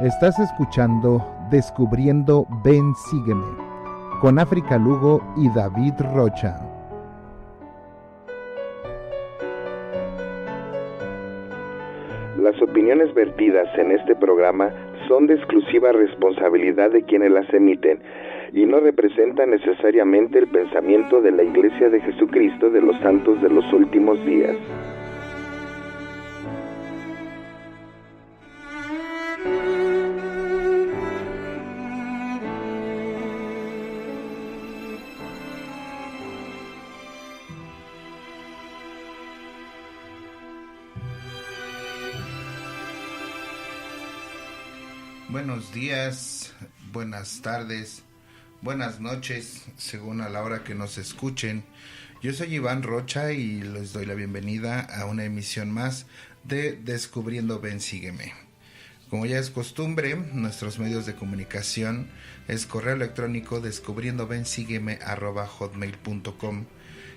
Estás escuchando Descubriendo Ven Sígueme con África Lugo y David Rocha. Las opiniones vertidas en este programa son de exclusiva responsabilidad de quienes las emiten y no representan necesariamente el pensamiento de la Iglesia de Jesucristo de los Santos de los Últimos Días. Buenos días, buenas tardes, buenas noches, según a la hora que nos escuchen. Yo soy Iván Rocha y les doy la bienvenida a una emisión más de Descubriendo Ven Sígueme. Como ya es costumbre, nuestros medios de comunicación es correo electrónico descubriendobensígueme@hotmail.com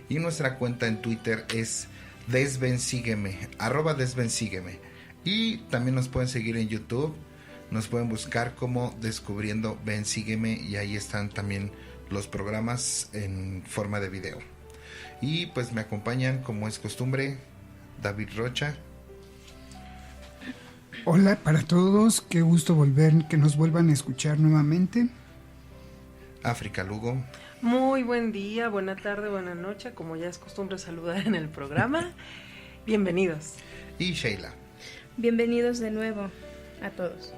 y nuestra cuenta en Twitter es desbensígueme, @desbensígueme. Y también nos pueden seguir en YouTube. Nos pueden buscar como Descubriendo Ven Sígueme y ahí están también los programas en forma de video. Y pues me acompañan, como es costumbre, David Rocha. Hola para todos, qué gusto que nos vuelvan a escuchar nuevamente. África Lugo. Muy buen día, buena tarde, buena noche, como ya es costumbre saludar en el programa. Bienvenidos. Y Sheila. Bienvenidos de nuevo a todos.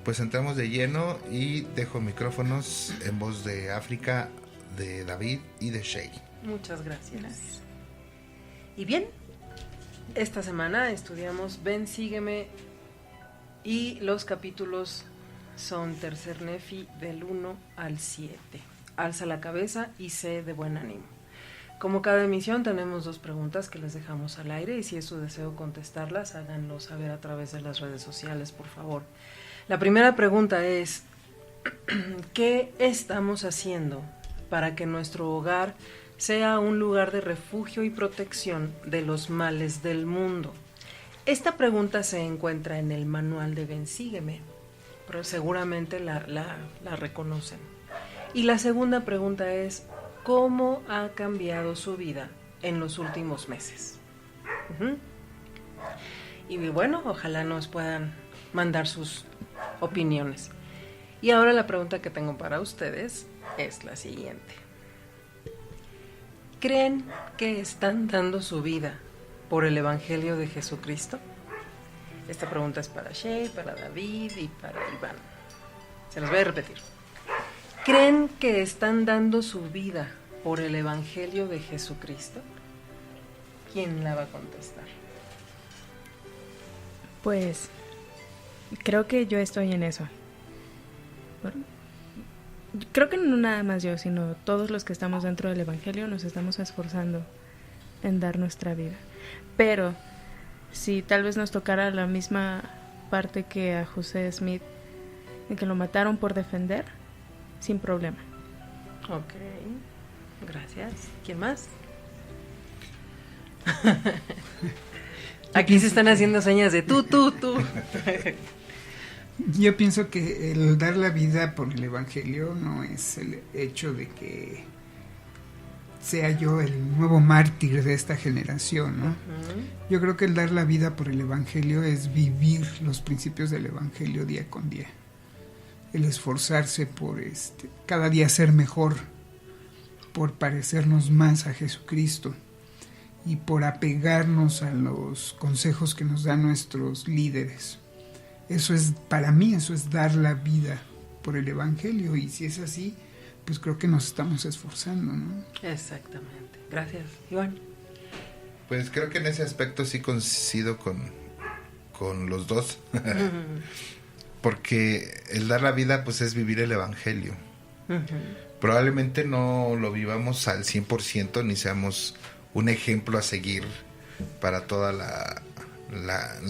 Pues entramos de lleno y dejo micrófonos en voz de África, de David y de Shay. Muchas gracias. Y bien, esta semana estudiamos Ven Sígueme y los capítulos son Tercer Nefi del 1 al 7. Alza la cabeza y sé de buen ánimo. Como cada emisión tenemos 2 preguntas que les dejamos al aire y si es su deseo contestarlas, háganlo saber a través de las redes sociales, por favor. La primera pregunta es, ¿qué estamos haciendo para que nuestro hogar sea un lugar de refugio y protección de los males del mundo? Esta pregunta se encuentra en el manual de Ven Sígueme, pero seguramente la reconocen. Y la segunda pregunta es, ¿cómo ha cambiado su vida en los últimos meses? Y bueno, ojalá nos puedan mandar sus opiniones. Y ahora la pregunta que tengo para ustedes es la siguiente. ¿Creen que están dando su vida por el Evangelio de Jesucristo? Esta pregunta es para Shay, para David y para Iván. Se los voy a repetir. ¿Creen que están dando su vida por el Evangelio de Jesucristo? ¿Quién la va a contestar? Pues creo que yo estoy en eso. Bueno, creo que no nada más yo, sino todos los que estamos dentro del Evangelio nos estamos esforzando en dar nuestra vida. Pero si tal vez nos tocara la misma parte que a José Smith, de que lo mataron por defender, sin problema. Ok, gracias. ¿Quién más? Aquí se están haciendo señas de tú. Yo pienso que el dar la vida por el Evangelio no es el hecho de que sea yo el nuevo mártir de esta generación, ¿no? Yo creo que el dar la vida por el Evangelio es vivir los principios del Evangelio día con día. El esforzarse por cada día ser mejor, por parecernos más a Jesucristo y por apegarnos a los consejos que nos dan nuestros líderes. Eso es, para mí, eso es dar la vida por el Evangelio, y si es así, pues creo que nos estamos esforzando, ¿no? Exactamente. Gracias, Iván. Pues creo que en ese aspecto sí coincido con los dos. Porque el dar la vida pues es vivir el Evangelio. Probablemente no lo vivamos al 100% ni seamos un ejemplo a seguir para toda la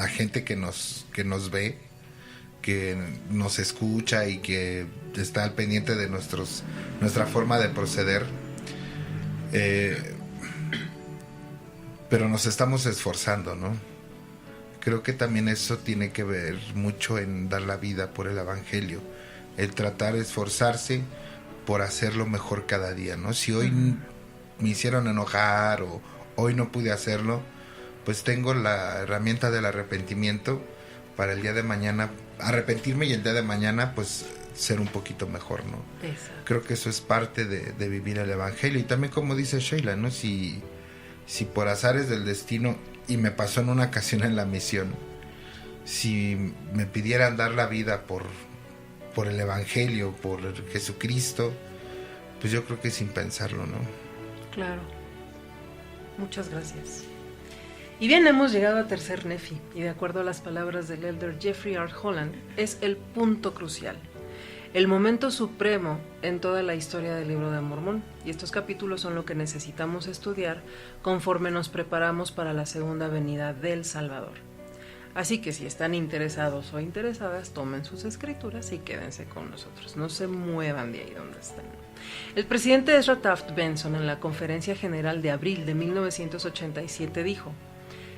gente que nos ve, que nos escucha y que está al pendiente de nuestra forma de proceder. Pero nos estamos esforzando, ¿no? creo que también eso tiene que ver mucho en dar la vida por el evangelio, el tratar de esforzarse por hacerlo mejor cada día, ¿no? Si hoy me hicieron enojar o hoy no pude hacerlo, pues tengo la herramienta del arrepentimiento para el día de mañana arrepentirme y el día de mañana pues ser un poquito mejor, ¿no? Exacto. Creo que eso es parte de vivir el evangelio. Y también, como dice Sheila, ¿no? Si por azares del destino, y me pasó en una ocasión en la misión, si me pidieran dar la vida por el evangelio, por Jesucristo, pues yo creo que sin pensarlo, ¿no? Claro. Muchas gracias. Y bien, hemos llegado a tercer Nefi, y de acuerdo a las palabras del elder Jeffrey R. Holland, es el punto crucial, el momento supremo en toda la historia del libro de Mormón, y estos capítulos son lo que necesitamos estudiar conforme nos preparamos para la segunda venida del Salvador. Así que si están interesados o interesadas, tomen sus escrituras y quédense con nosotros, no se muevan de ahí donde están. El presidente Ezra Taft Benson, en la Conferencia General de abril de 1987, dijo: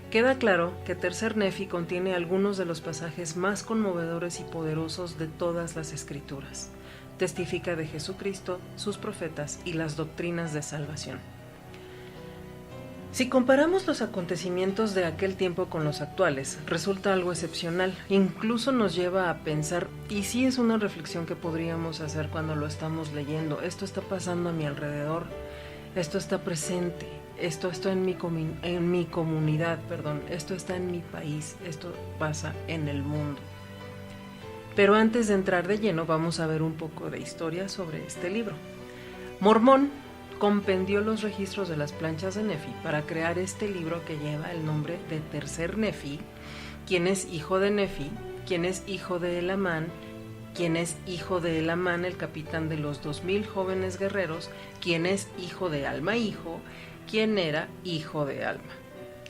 queda claro que tercer Nefi contiene algunos de los pasajes más conmovedores y poderosos de todas las escrituras. Testifica de Jesucristo, sus profetas y las doctrinas de salvación. Si comparamos los acontecimientos de aquel tiempo con los actuales, resulta algo excepcional. Incluso nos lleva a pensar, y sí es una reflexión que podríamos hacer cuando lo estamos leyendo, esto está pasando a mi alrededor, esto está presente. Esto está en mi comunidad, esto está en mi país, esto pasa en el mundo. Pero antes de entrar de lleno, vamos a ver un poco de historia sobre este libro. Mormón compendió los registros de las planchas de Nefi para crear este libro que lleva el nombre de tercer Nefi, quien es hijo de Nefi, quien es hijo de Elamán, quien es hijo de Elamán, el capitán de los 2000 jóvenes guerreros, quien es hijo de Alma hijo, quien era hijo de Alma.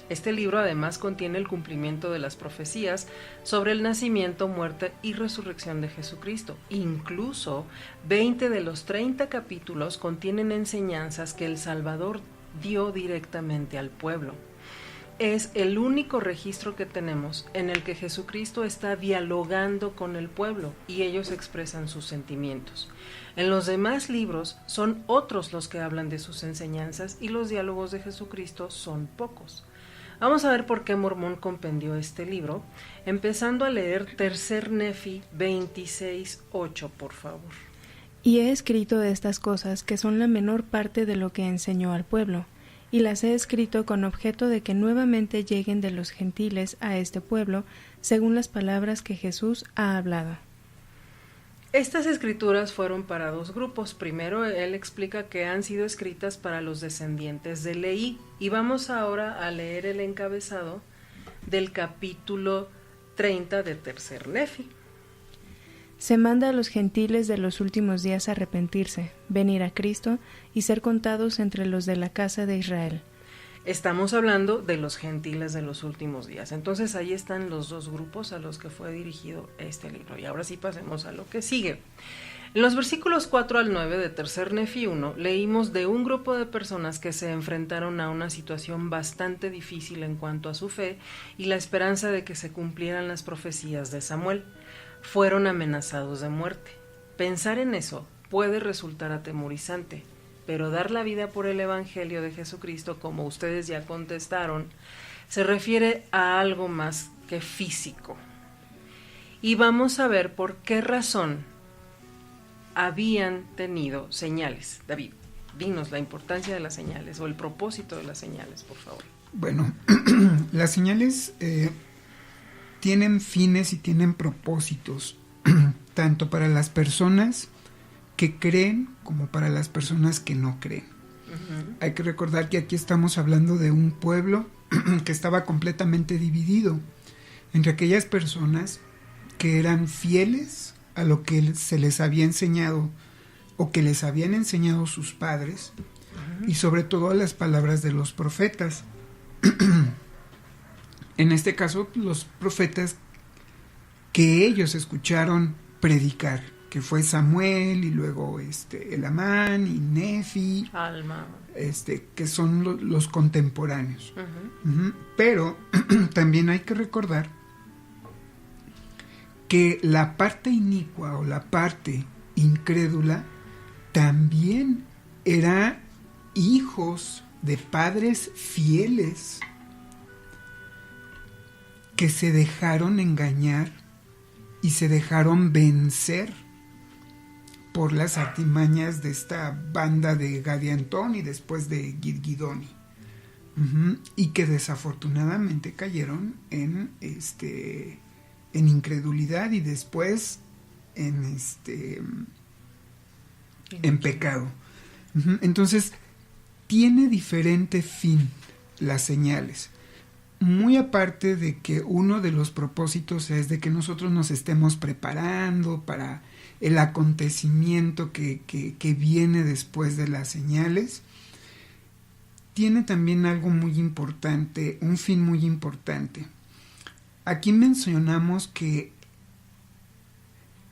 Este libro además contiene el cumplimiento de las profecías sobre el nacimiento, muerte y resurrección de Jesucristo. Incluso 20 de los 30 capítulos contienen enseñanzas que el Salvador dio directamente al pueblo. Es el único registro que tenemos en el que Jesucristo está dialogando con el pueblo y ellos expresan sus sentimientos. En los demás libros son otros los que hablan de sus enseñanzas y los diálogos de Jesucristo son pocos. Vamos a ver por qué Mormón compendió este libro, empezando a leer tercer Nefi 26:8, por favor. Y he escrito de estas cosas que son la menor parte de lo que enseñó al pueblo, y las he escrito con objeto de que nuevamente lleguen de los gentiles a este pueblo, según las palabras que Jesús ha hablado. Estas escrituras fueron para dos grupos. Primero, él explica que han sido escritas para los descendientes de Leí. Y vamos ahora a leer el encabezado del capítulo 30 de tercer Nefi. Se manda a los gentiles de los últimos días a arrepentirse, venir a Cristo y ser contados entre los de la casa de Israel. Estamos hablando de los gentiles de los últimos días. Entonces ahí están los dos grupos a los que fue dirigido este libro. Y ahora sí pasemos a lo que sigue. En los versículos 4 al 9 de tercer Nefi 1 leímos de un grupo de personas que se enfrentaron a una situación bastante difícil en cuanto a su fe y la esperanza de que se cumplieran las profecías de Samuel. Fueron amenazados de muerte. Pensar en eso puede resultar atemorizante, pero dar la vida por el Evangelio de Jesucristo, como ustedes ya contestaron, se refiere a algo más que físico. Y vamos a ver por qué razón habían tenido señales. David, dinos la importancia de las señales o el propósito de las señales, por favor. Bueno, las señales tienen fines y tienen propósitos, tanto para las personas que creen como para las personas que no creen. Hay que recordar que aquí estamos hablando de un pueblo que estaba completamente dividido entre aquellas personas que eran fieles a lo que se les había enseñado o que les habían enseñado sus padres, y sobre todo a las palabras de los profetas. En este caso, los profetas que ellos escucharon predicar que fue Samuel y luego Elamán y Nefi, Alma, que son los contemporáneos. Pero también hay que recordar que la parte inicua o la parte incrédula también era hijos de padres fieles que se dejaron engañar y se dejaron vencer por las artimañas de esta banda de Gadiantón y después de Gidgidoni, y que desafortunadamente cayeron en incredulidad y después en pecado. Entonces tiene diferente fin las señales, muy aparte de que uno de los propósitos es de que nosotros nos estemos preparando para el acontecimiento que viene después de las señales. Tiene también algo muy importante, un fin muy importante. Aquí mencionamos que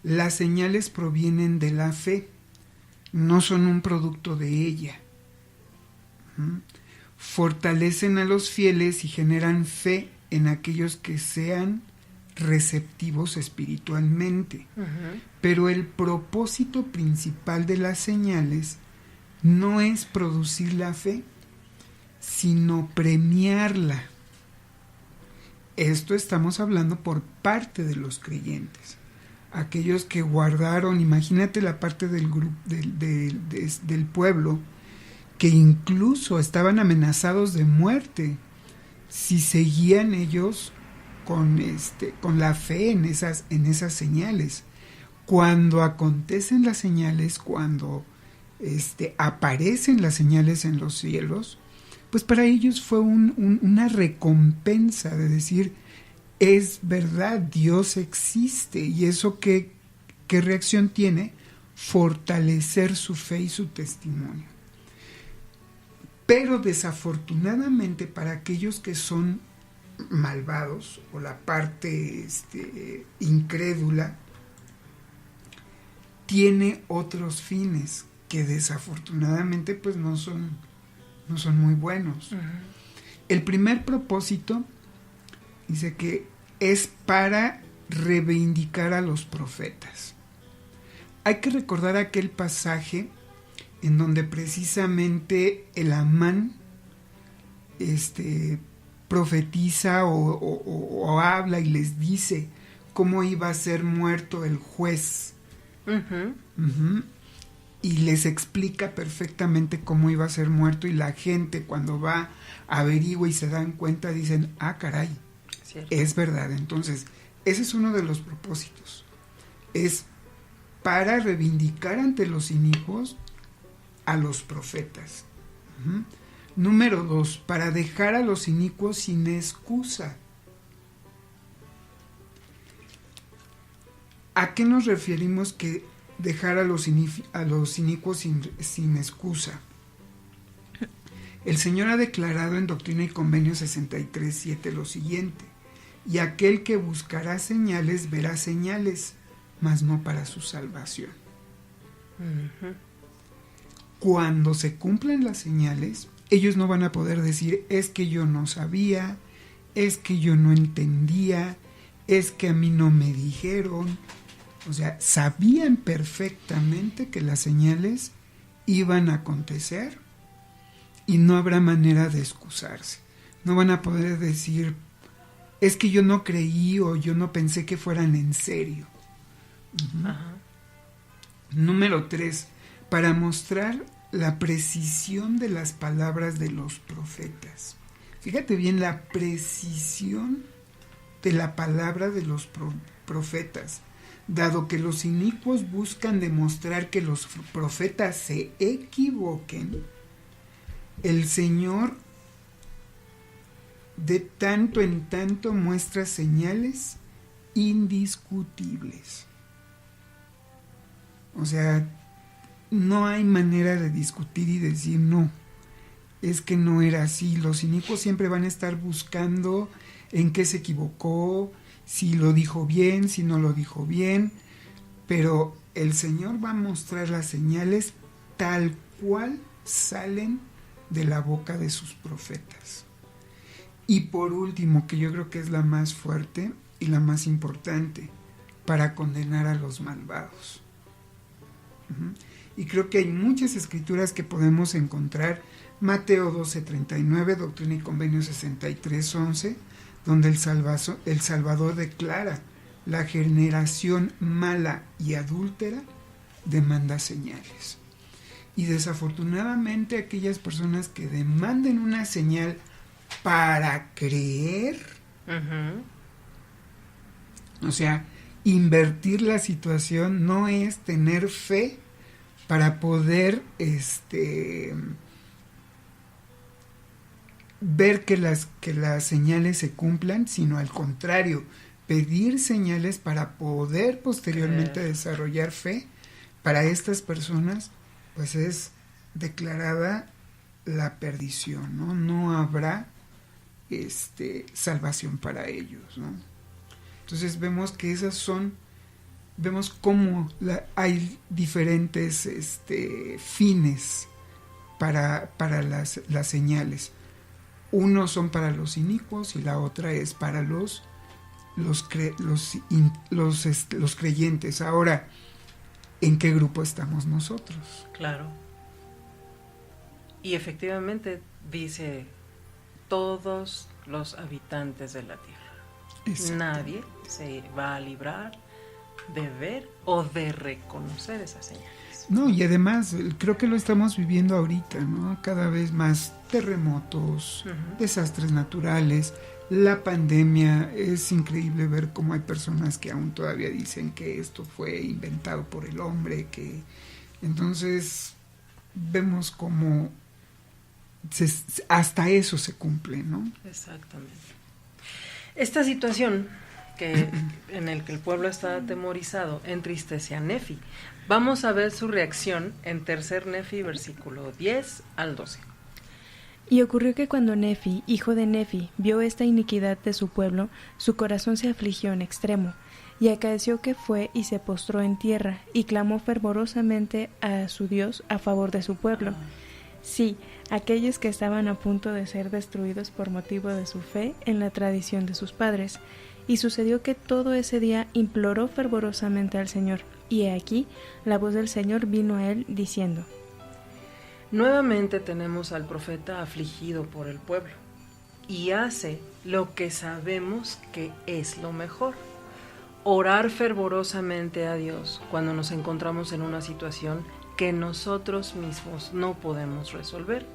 las señales provienen de la fe, no son un producto de ella. Fortalecen a los fieles y generan fe en aquellos que sean receptivos espiritualmente. Pero el propósito principal de las señales no es producir la fe, sino premiarla. Esto estamos hablando por parte de los creyentes, aquellos que guardaron, imagínate la parte del grupo del pueblo que incluso estaban amenazados de muerte si seguían ellos con la fe en esas señales. Cuando acontecen las señales, cuando aparecen las señales en los cielos, pues para ellos fue una recompensa de decir, es verdad, Dios existe. Y eso ¿qué reacción tiene? Fortalecer su fe y su testimonio. Pero desafortunadamente para aquellos que son malvados o la parte incrédula, tiene otros fines que desafortunadamente pues no son muy buenos. El primer propósito dice que es para reivindicar a los profetas. Hay que recordar aquel pasaje en donde precisamente Elamán profetiza o habla y les dice cómo iba a ser muerto el juez. Y les explica perfectamente cómo iba a ser muerto, y la gente cuando va, averigua y se dan cuenta, dicen, ah, caray, cierto, es verdad. Entonces, ese es uno de los propósitos. Es para reivindicar ante los inicuos a los profetas. Número 2, para dejar a los inicuos sin excusa. ¿A qué nos referimos que dejar a los inicuos sin excusa? El Señor ha declarado en Doctrina y Convenios 63:7 lo siguiente: y aquel que buscará señales verá señales, mas no para su salvación. Cuando se cumplen las señales, ellos no van a poder decir, es que yo no sabía, es que yo no entendía, es que a mí no me dijeron. O sea, sabían perfectamente que las señales iban a acontecer y no habrá manera de excusarse. No van a poder decir, es que yo no creí o yo no pensé que fueran en serio. Número 3, para mostrar la precisión de las palabras de los profetas. Fíjate bien la precisión de la palabra de los profetas. Dado que los inicuos buscan demostrar que los profetas se equivoquen, el Señor de tanto en tanto muestra señales indiscutibles. O sea, no hay manera de discutir y decir no, es que no era así. Los inicuos siempre van a estar buscando en qué se equivocó, si lo dijo bien, si no lo dijo bien, pero el Señor va a mostrar las señales tal cual salen de la boca de sus profetas. Y por último, que yo creo que es la más fuerte y la más importante, para condenar a los malvados. Y creo que hay muchas escrituras que podemos encontrar. Mateo 12:39, Doctrina y Convenio 63:11, donde el Salvador declara: la generación mala y adúltera demanda señales. Y desafortunadamente aquellas personas que demanden una señal para creer, o sea, invertir la situación, no es tener fe para poder ver que las señales se cumplan, sino al contrario, pedir señales para poder posteriormente desarrollar fe. Para estas personas, pues es declarada la perdición, ¿no? No habrá salvación para ellos, ¿no? Entonces vemos que vemos cómo hay diferentes fines para las señales. Uno son para los inicuos y la otra es para los creyentes. Ahora, ¿en qué grupo estamos nosotros? Claro. Y efectivamente dice todos los habitantes de la tierra. Nadie se va a librar de ver o de reconocer esas señales. No, y además creo que lo estamos viviendo ahorita, ¿no? Cada vez más terremotos, desastres naturales, la pandemia. Es increíble ver cómo hay personas que aún todavía dicen que esto fue inventado por el hombre, que entonces vemos cómo hasta eso se cumple, ¿no? Exactamente. Esta situación en el que el pueblo está atemorizado entristece a Nefi. Vamos a ver su reacción en tercer Nefi, versículo 10 al 12. Y ocurrió que cuando Nefi, hijo de Nefi, vio esta iniquidad de su pueblo, su corazón se afligió en extremo, y acaeció que fue y se postró en tierra, y clamó fervorosamente a su Dios a favor de su pueblo. Sí, aquellos que estaban a punto de ser destruidos por motivo de su fe en la tradición de sus padres. Y sucedió que todo ese día imploró fervorosamente al Señor, y he aquí, la voz del Señor vino a él diciendo: nuevamente tenemos al profeta afligido por el pueblo, y hace lo que sabemos que es lo mejor: orar fervorosamente a Dios cuando nos encontramos en una situación que nosotros mismos no podemos resolver.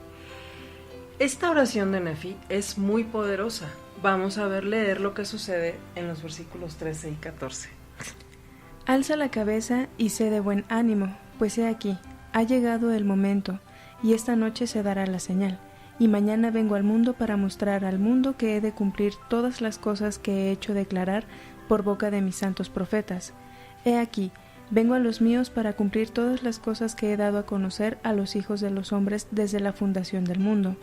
Esta oración de Nefi es muy poderosa. Vamos a leer lo que sucede en los versículos 13 y 14. Alza la cabeza y sé de buen ánimo, pues he aquí, ha llegado el momento, y esta noche se dará la señal, y mañana vengo al mundo para mostrar al mundo que he de cumplir todas las cosas que he hecho declarar por boca de mis santos profetas. He aquí, vengo a los míos para cumplir todas las cosas que he dado a conocer a los hijos de los hombres desde la fundación del mundo,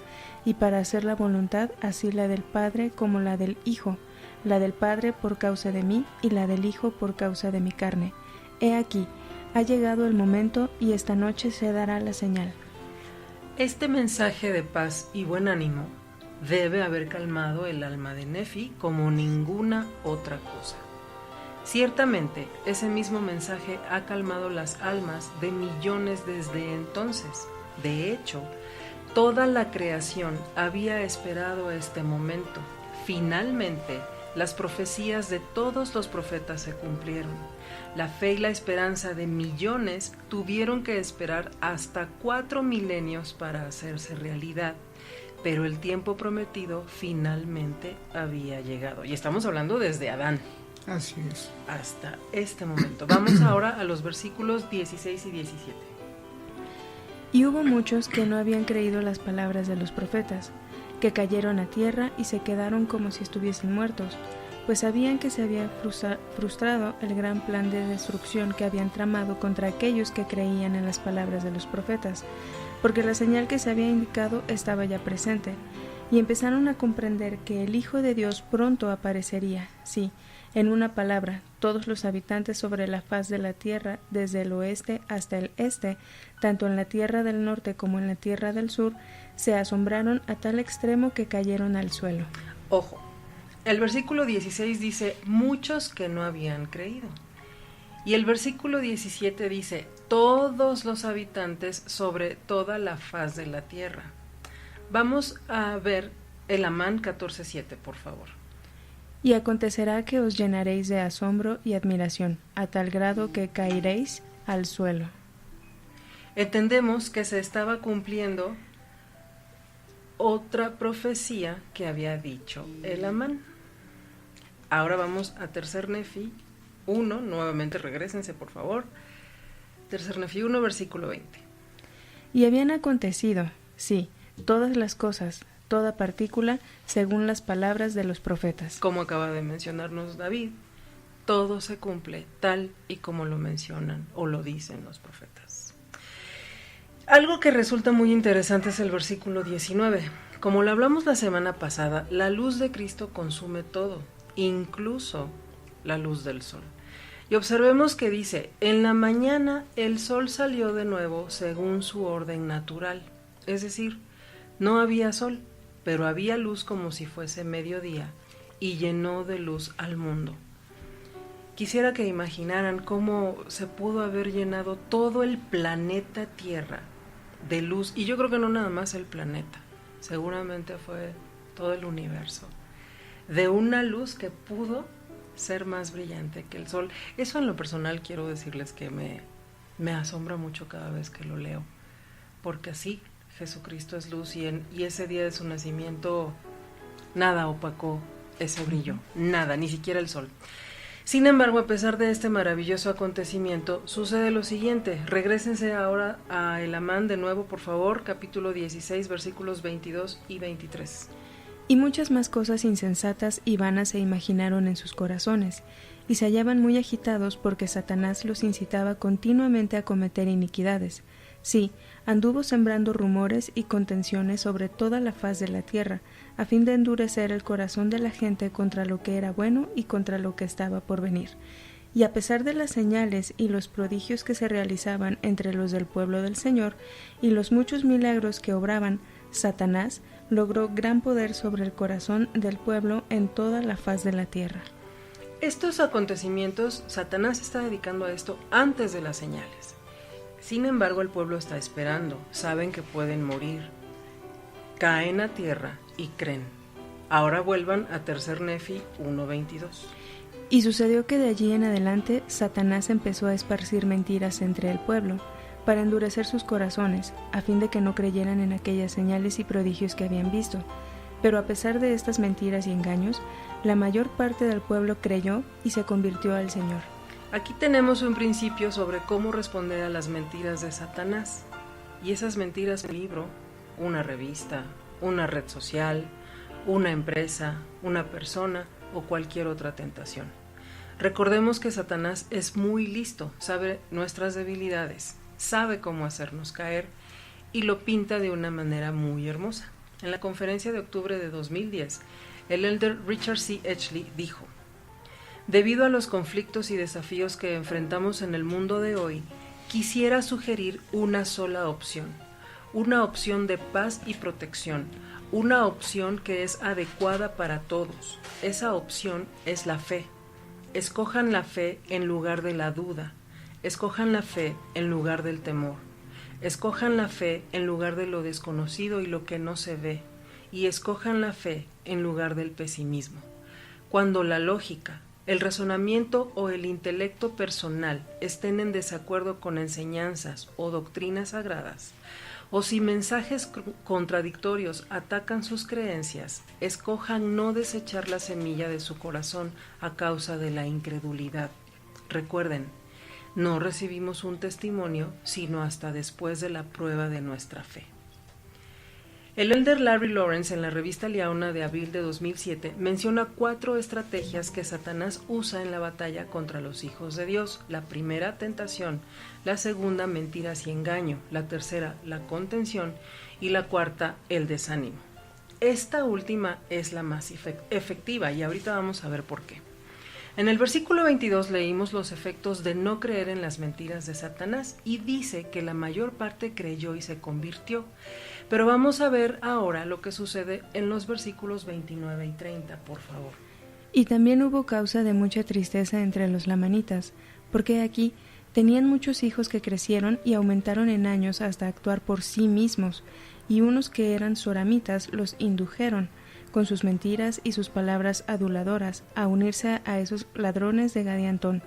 y para hacer la voluntad, así la del Padre como la del Hijo, la del Padre por causa de mí y la del Hijo por causa de mi carne. He aquí, ha llegado el momento y esta noche se dará la señal. Este mensaje de paz y buen ánimo debe haber calmado el alma de Nefi como ninguna otra cosa. Ciertamente, ese mismo mensaje ha calmado las almas de millones desde entonces. De hecho, toda la creación había esperado este momento. Finalmente, las profecías de todos los profetas se cumplieron. La fe y la esperanza de millones tuvieron que esperar hasta 4 milenios para hacerse realidad. Pero el tiempo prometido finalmente había llegado. Y estamos hablando desde Adán. Así es. Hasta este momento. Vamos ahora a los versículos 16 y 17. Y hubo muchos que no habían creído las palabras de los profetas, que cayeron a tierra y se quedaron como si estuviesen muertos, pues sabían que se había frustrado el gran plan de destrucción que habían tramado contra aquellos que creían en las palabras de los profetas, porque la señal que se había indicado estaba ya presente. y empezaron a comprender que el Hijo de Dios pronto aparecería. Sí, en una palabra, todos los habitantes sobre la faz de la tierra, desde el oeste hasta el este, tanto en la tierra del norte como en la tierra del sur, se asombraron a tal extremo que cayeron al suelo. Ojo, el versículo 16 dice, muchos que no habían creído. Y el versículo 17 dice, todos los habitantes sobre toda la faz de la tierra. Vamos a ver el Amán 14:7, por favor. Y acontecerá que os llenaréis de asombro y admiración, a tal grado que caeréis al suelo. Entendemos que se estaba cumpliendo otra profecía que había dicho el Amán. Ahora vamos a Tercer Nefi 1, nuevamente regrésense por favor. Tercer Nefi 1, versículo 20. Y habían acontecido, sí, todas las cosas, toda partícula, según las palabras de los profetas. Como acaba de mencionarnos David, todo se cumple tal y como lo mencionan o lo dicen los profetas. Algo que resulta muy interesante es el versículo 19. Como lo hablamos la semana pasada, la luz de Cristo consume todo, incluso la luz del sol. Y observemos que dice, en la mañana el sol salió de nuevo según su orden natural. Es decir, no había sol, pero había luz como si fuese mediodía y llenó de luz al mundo. Quisiera que imaginaran cómo se pudo haber llenado todo el planeta Tierra de luz, y yo creo que no nada más el planeta, seguramente fue todo el universo, de una luz que pudo ser más brillante que el sol. Eso en lo personal quiero decirles que me asombra mucho cada vez que lo leo, porque así Jesucristo es luz y ese día de su nacimiento nada opacó ese brillo, nada, ni siquiera el sol. Sin embargo, a pesar de este maravilloso acontecimiento, sucede lo siguiente. Regrésense ahora a el Amán de nuevo, por favor, capítulo 16, versículos 22 y 23. Y muchas más cosas insensatas y vanas se imaginaron en sus corazones, y se hallaban muy agitados porque Satanás los incitaba continuamente a cometer iniquidades. Sí, anduvo sembrando rumores y contenciones sobre toda la faz de la tierra, a fin de endurecer el corazón de la gente contra lo que era bueno y contra lo que estaba por venir. Y a pesar de las señales y los prodigios que se realizaban entre los del pueblo del Señor, y los muchos milagros que obraban, Satanás logró gran poder sobre el corazón del pueblo en toda la faz de la tierra. Estos acontecimientos, Satanás está dedicando a esto antes de las señales. Sin embargo, el pueblo está esperando, saben que pueden morir. Caen a tierra y creen. Ahora vuelvan a Tercer Nefi 1:22. Y sucedió que de allí en adelante Satanás empezó a esparcir mentiras entre el pueblo, para endurecer sus corazones, a fin de que no creyeran en aquellas señales y prodigios que habían visto. Pero a pesar de estas mentiras y engaños, la mayor parte del pueblo creyó y se convirtió al Señor. Aquí tenemos un principio sobre cómo responder a las mentiras de Satanás. Y esas mentiras, un libro, una revista, una red social, una empresa, una persona o cualquier otra tentación. Recordemos que Satanás es muy listo, sabe nuestras debilidades, sabe cómo hacernos caer y lo pinta de una manera muy hermosa. En la conferencia de octubre de 2010, el elder Richard C. Edgley dijo: debido a los conflictos y desafíos que enfrentamos en el mundo de hoy, quisiera sugerir una sola opción, una opción de paz y protección, una opción que es adecuada para todos. Esa opción es la fe. Escojan la fe en lugar de la duda. Escojan la fe en lugar del temor. Escojan la fe en lugar de lo desconocido y lo que no se ve. Y escojan la fe en lugar del pesimismo. Cuando la lógica, el razonamiento o el intelecto personal estén en desacuerdo con enseñanzas o doctrinas sagradas, o si mensajes contradictorios atacan sus creencias, escojan no desechar la semilla de su corazón a causa de la incredulidad. Recuerden, no recibimos un testimonio sino hasta después de la prueba de nuestra fe. El elder Larry Lawrence, en la revista Liaona de abril de 2007, menciona 4 estrategias que Satanás usa en la batalla contra los hijos de Dios. La primera, tentación; la segunda, mentiras y engaño; la tercera, la contención; y la cuarta, el desánimo. esta última es la más efectiva y ahorita vamos a ver por qué. En el versículo 22 leímos los efectos de no creer en las mentiras de Satanás y dice que la mayor parte creyó y se convirtió. Pero vamos a ver ahora lo que sucede en los versículos 29 y 30, por favor. Y también hubo causa de mucha tristeza entre los lamanitas, porque aquí tenían muchos hijos que crecieron y aumentaron en años hasta actuar por sí mismos, y unos que eran soramitas los indujeron, con sus mentiras y sus palabras aduladoras, a unirse a esos ladrones de Gadiantón,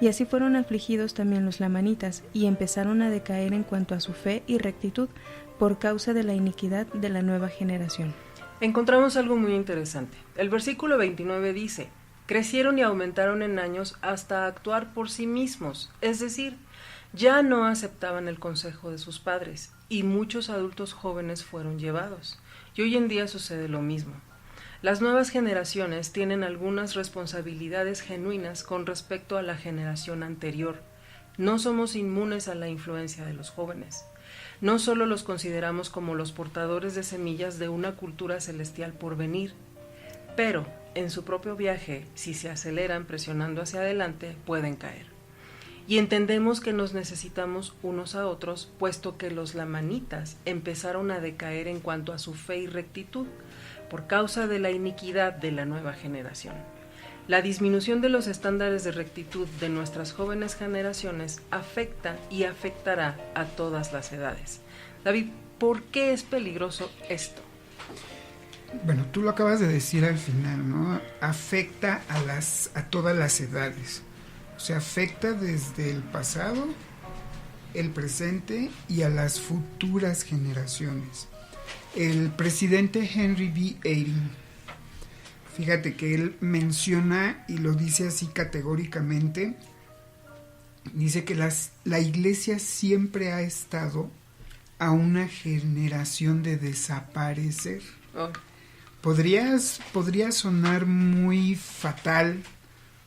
y así fueron afligidos también los lamanitas, y empezaron a decaer en cuanto a su fe y rectitud, por causa de la iniquidad de la nueva generación. Encontramos algo muy interesante. El versículo 29 dice: crecieron y aumentaron en años hasta actuar por sí mismos, es decir, ya no aceptaban el consejo de sus padres, y muchos adultos jóvenes fueron llevados. Y hoy en día sucede lo mismo. Las nuevas generaciones tienen algunas responsabilidades genuinas con respecto a la generación anterior. No somos inmunes a la influencia de los jóvenes. No solo los consideramos como los portadores de semillas de una cultura celestial por venir, pero en su propio viaje, si se aceleran presionando hacia adelante, pueden caer. Y entendemos que nos necesitamos unos a otros, puesto que los lamanitas empezaron a decaer en cuanto a su fe y rectitud, por causa de la iniquidad de la nueva generación. La disminución de los estándares de rectitud de nuestras jóvenes generaciones afecta y afectará a todas las edades. David, ¿por qué es peligroso esto? Bueno, tú lo acabas de decir al final, ¿no? Afecta a todas las edades. O sea, afecta desde el pasado, el presente y a las futuras generaciones. El presidente Henry B. Eyring, fíjate que él menciona y lo dice así categóricamente, dice que la iglesia siempre ha estado a una generación de desaparecer. Oh. Podría sonar muy fatal,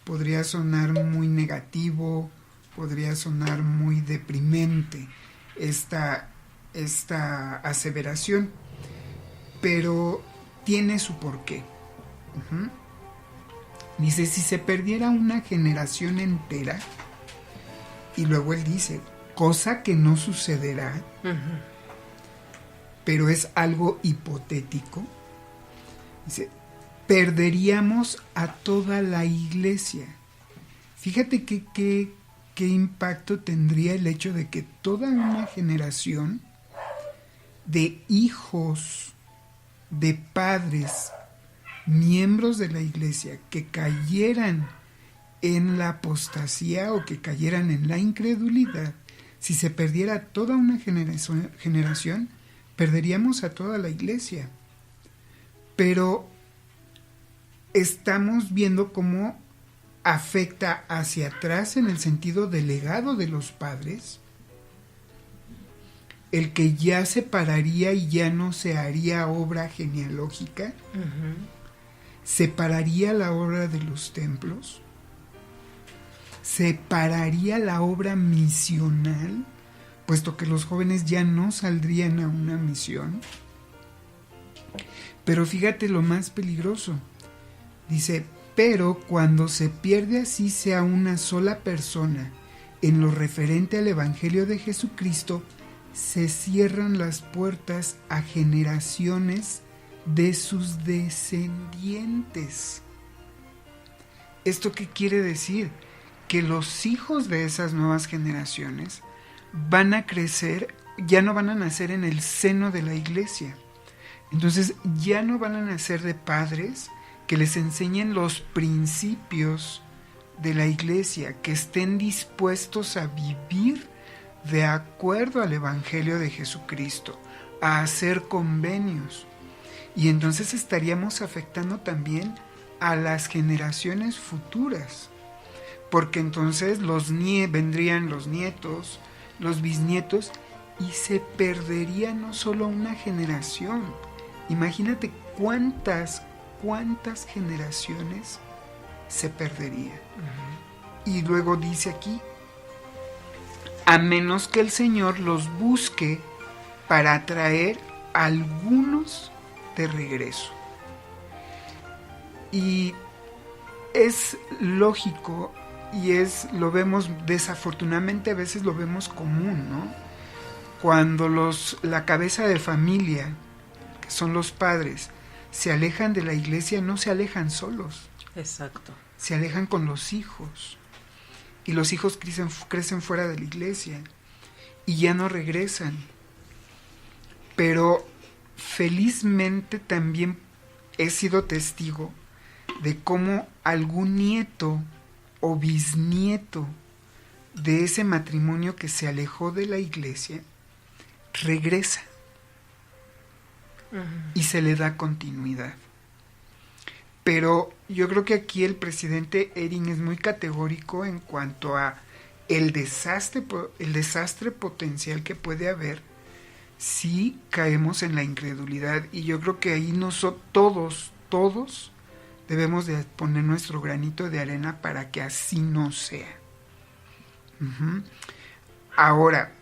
podría sonar muy negativo, podría sonar muy deprimente esta aseveración, pero tiene su porqué. Dice, si se perdiera una generación entera, y luego él dice, cosa que no sucederá, pero es algo hipotético, dice, perderíamos a toda la iglesia. Fíjate qué impacto tendría el hecho de que toda una generación de hijos, de padres, miembros de la iglesia que cayeran en la apostasía o que cayeran en la incredulidad, si se perdiera toda una generación, perderíamos a toda la iglesia. Pero estamos viendo cómo afecta hacia atrás en el sentido del legado de los padres, el que ya se pararía y ya no se haría obra genealógica, separaría la obra de los templos, separaría la obra misional, puesto que los jóvenes ya no saldrían a una misión. Pero fíjate lo más peligroso, dice, pero cuando se pierde así sea una sola persona en lo referente al Evangelio de Jesucristo, se cierran las puertas a generaciones de sus descendientes. ¿Esto qué quiere decir? Que los hijos de esas nuevas generaciones van a crecer, ya no van a nacer en el seno de la iglesia. Entonces ya no van a nacer de padres que les enseñen los principios de la iglesia, que estén dispuestos a vivir de acuerdo al Evangelio de Jesucristo, a hacer convenios. Y entonces estaríamos afectando también a las generaciones futuras, porque entonces vendrían los nietos, los bisnietos, y se perdería no solo una generación. Imagínate cuántas generaciones se perderían. Y luego dice aquí, a menos que el Señor los busque para atraer a algunos de regreso. Y es lógico y lo vemos desafortunadamente, a veces lo vemos común, ¿no? Cuando la cabeza de familia, que son los padres, se alejan de la iglesia, no se alejan solos. Exacto. Se alejan con los hijos. Y los hijos crecen fuera de la iglesia y ya no regresan. Pero felizmente también he sido testigo de cómo algún nieto o bisnieto de ese matrimonio que se alejó de la iglesia regresa y se le da continuidad. Pero yo creo que aquí el presidente Eyring es muy categórico en cuanto a el desastre potencial que puede haber si caemos en la incredulidad. Y yo creo que ahí todos debemos de poner nuestro granito de arena para que así no sea. Ahora,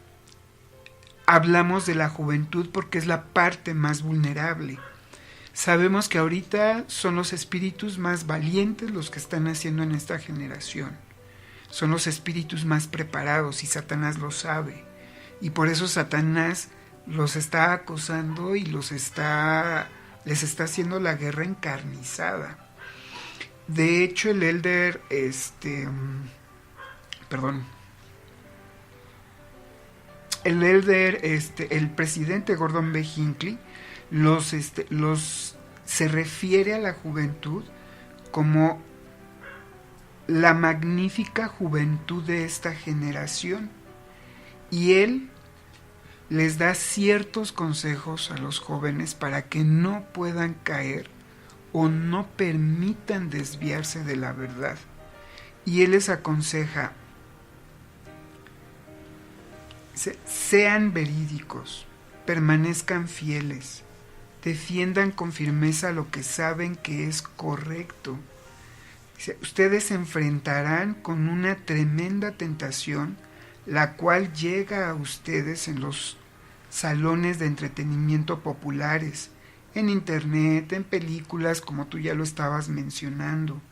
hablamos de la juventud porque es la parte más vulnerable. Sabemos que ahorita son los espíritus más valientes los que están naciendo en esta generación. Son los espíritus más preparados y Satanás lo sabe. Y por eso Satanás los está acosando y les está haciendo la guerra encarnizada. De hecho, el presidente Gordon B. Hinckley se refiere a la juventud como la magnífica juventud de esta generación, y él les da ciertos consejos a los jóvenes para que no puedan caer o no permitan desviarse de la verdad. Y él les aconseja: sean verídicos, permanezcan fieles, defiendan con firmeza lo que saben que es correcto. Ustedes se enfrentarán con una tremenda tentación, la cual llega a ustedes en los salones de entretenimiento populares, en internet, en películas, como tú ya lo estabas mencionando.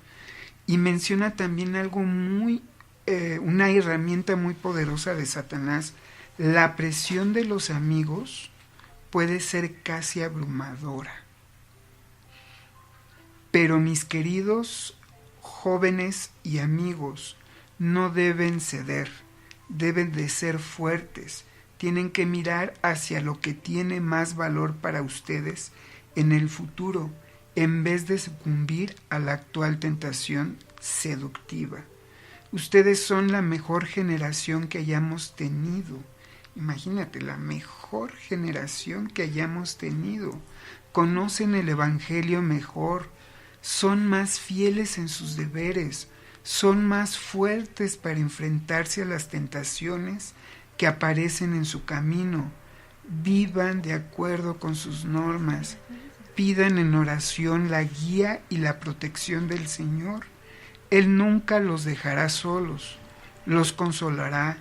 Y menciona también algo una herramienta muy poderosa de Satanás: la presión de los amigos puede ser casi abrumadora. Pero mis queridos jóvenes y amigos, no deben ceder, deben de ser fuertes, tienen que mirar hacia lo que tiene más valor para ustedes en el futuro, en vez de sucumbir a la actual tentación seductiva. Ustedes son la mejor generación que hayamos tenido. Imagínate, la mejor generación que hayamos tenido. Conocen el Evangelio mejor, son más fieles en sus deberes, son más fuertes para enfrentarse a las tentaciones que aparecen en su camino. Vivan de acuerdo con sus normas, pidan en oración la guía y la protección del Señor. Él nunca los dejará solos, los consolará,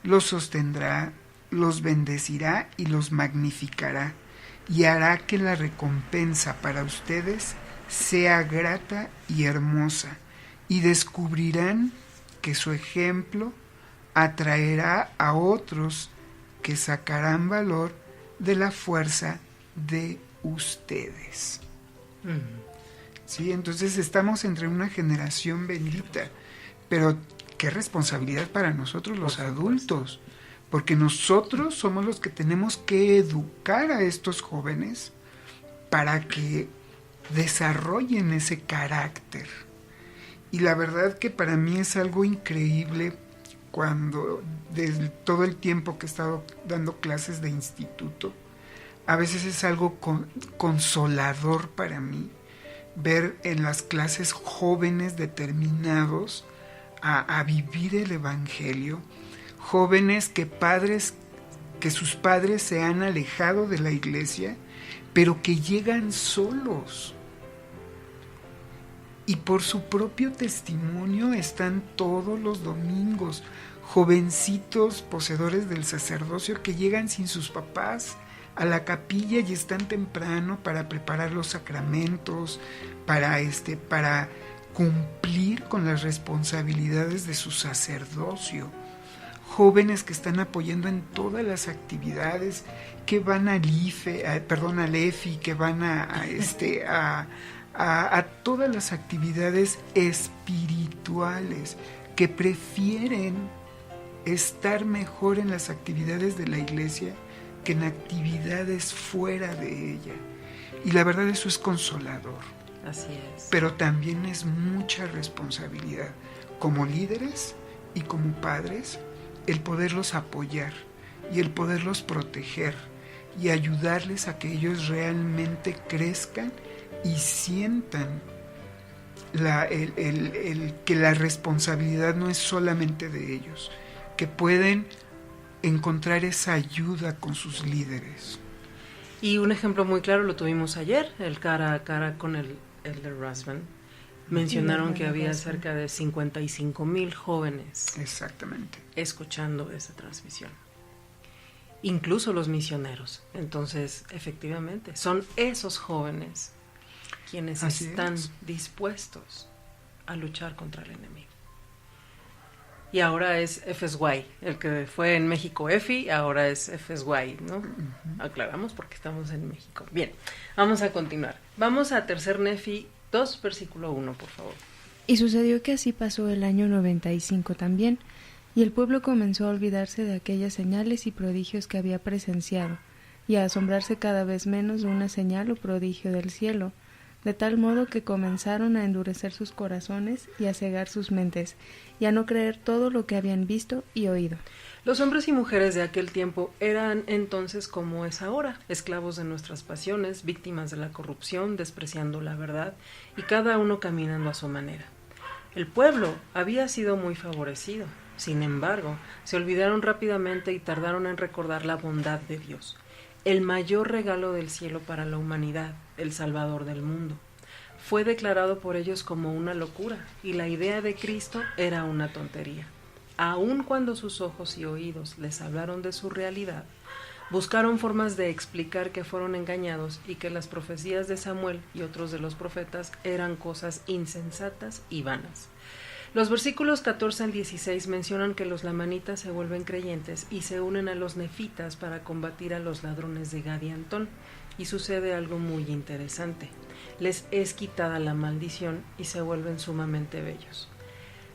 los sostendrá, los bendecirá y los magnificará, y hará que la recompensa para ustedes sea grata y hermosa, y descubrirán que su ejemplo atraerá a otros que sacarán valor de la fuerza de ustedes. Sí, entonces estamos entre una generación bendita, pero qué responsabilidad para nosotros los adultos, porque nosotros somos los que tenemos que educar a estos jóvenes para que desarrollen ese carácter. Y la verdad que para mí es algo increíble cuando, desde todo el tiempo que he estado dando clases de instituto, a veces es algo consolador para mí ver en las clases jóvenes determinados a vivir el Evangelio, jóvenes que sus padres se han alejado de la iglesia, pero que llegan solos. Y por su propio testimonio están todos los domingos, jovencitos poseedores del sacerdocio que llegan sin sus papás a la capilla y están temprano para preparar los sacramentos, para cumplir con las responsabilidades de su sacerdocio. Jóvenes que están apoyando en todas las actividades, que van al EFI, que van a todas las actividades espirituales, que prefieren estar mejor en las actividades de la iglesia que en actividades fuera de ella. Y la verdad, eso es consolador. Así es. Pero también es mucha responsabilidad como líderes y como padres el poderlos apoyar y el poderlos proteger y ayudarles a que ellos realmente crezcan y sientan que la responsabilidad no es solamente de ellos, que pueden encontrar esa ayuda con sus líderes. Y un ejemplo muy claro lo tuvimos ayer, el cara a cara con el Elder Rasband. Mencionaron que había cerca de 55,000 jóvenes. Exactamente. Escuchando esa transmisión. Incluso los misioneros. Entonces, efectivamente, son esos jóvenes quienes están dispuestos a luchar contra el enemigo. Y ahora es FSY, el que fue en México EFI, ahora es FSY, ¿no? Aclaramos porque estamos en México. Bien, vamos a continuar. Vamos a tercer Nefi 2, versículo 1, por favor. Y sucedió que así pasó el año 95 también, y el pueblo comenzó a olvidarse de aquellas señales y prodigios que había presenciado, y a asombrarse cada vez menos de una señal o prodigio del cielo, de tal modo que comenzaron a endurecer sus corazones y a cegar sus mentes, y a no creer todo lo que habían visto y oído. Los hombres y mujeres de aquel tiempo eran entonces como es ahora, esclavos de nuestras pasiones, víctimas de la corrupción, despreciando la verdad, y cada uno caminando a su manera. El pueblo había sido muy favorecido, sin embargo, se olvidaron rápidamente y tardaron en recordar la bondad de Dios, el mayor regalo del cielo para la humanidad, el Salvador del mundo. Fue declarado por ellos como una locura, y la idea de Cristo era una tontería. Aun cuando sus ojos y oídos les hablaron de su realidad, buscaron formas de explicar que fueron engañados y que las profecías de Samuel y otros de los profetas eran cosas insensatas y vanas. Los versículos 14 al 16 mencionan que los lamanitas se vuelven creyentes y se unen a los nefitas para combatir a los ladrones de Gad y Antón, y sucede algo muy interesante. Les es quitada la maldición y se vuelven sumamente bellos.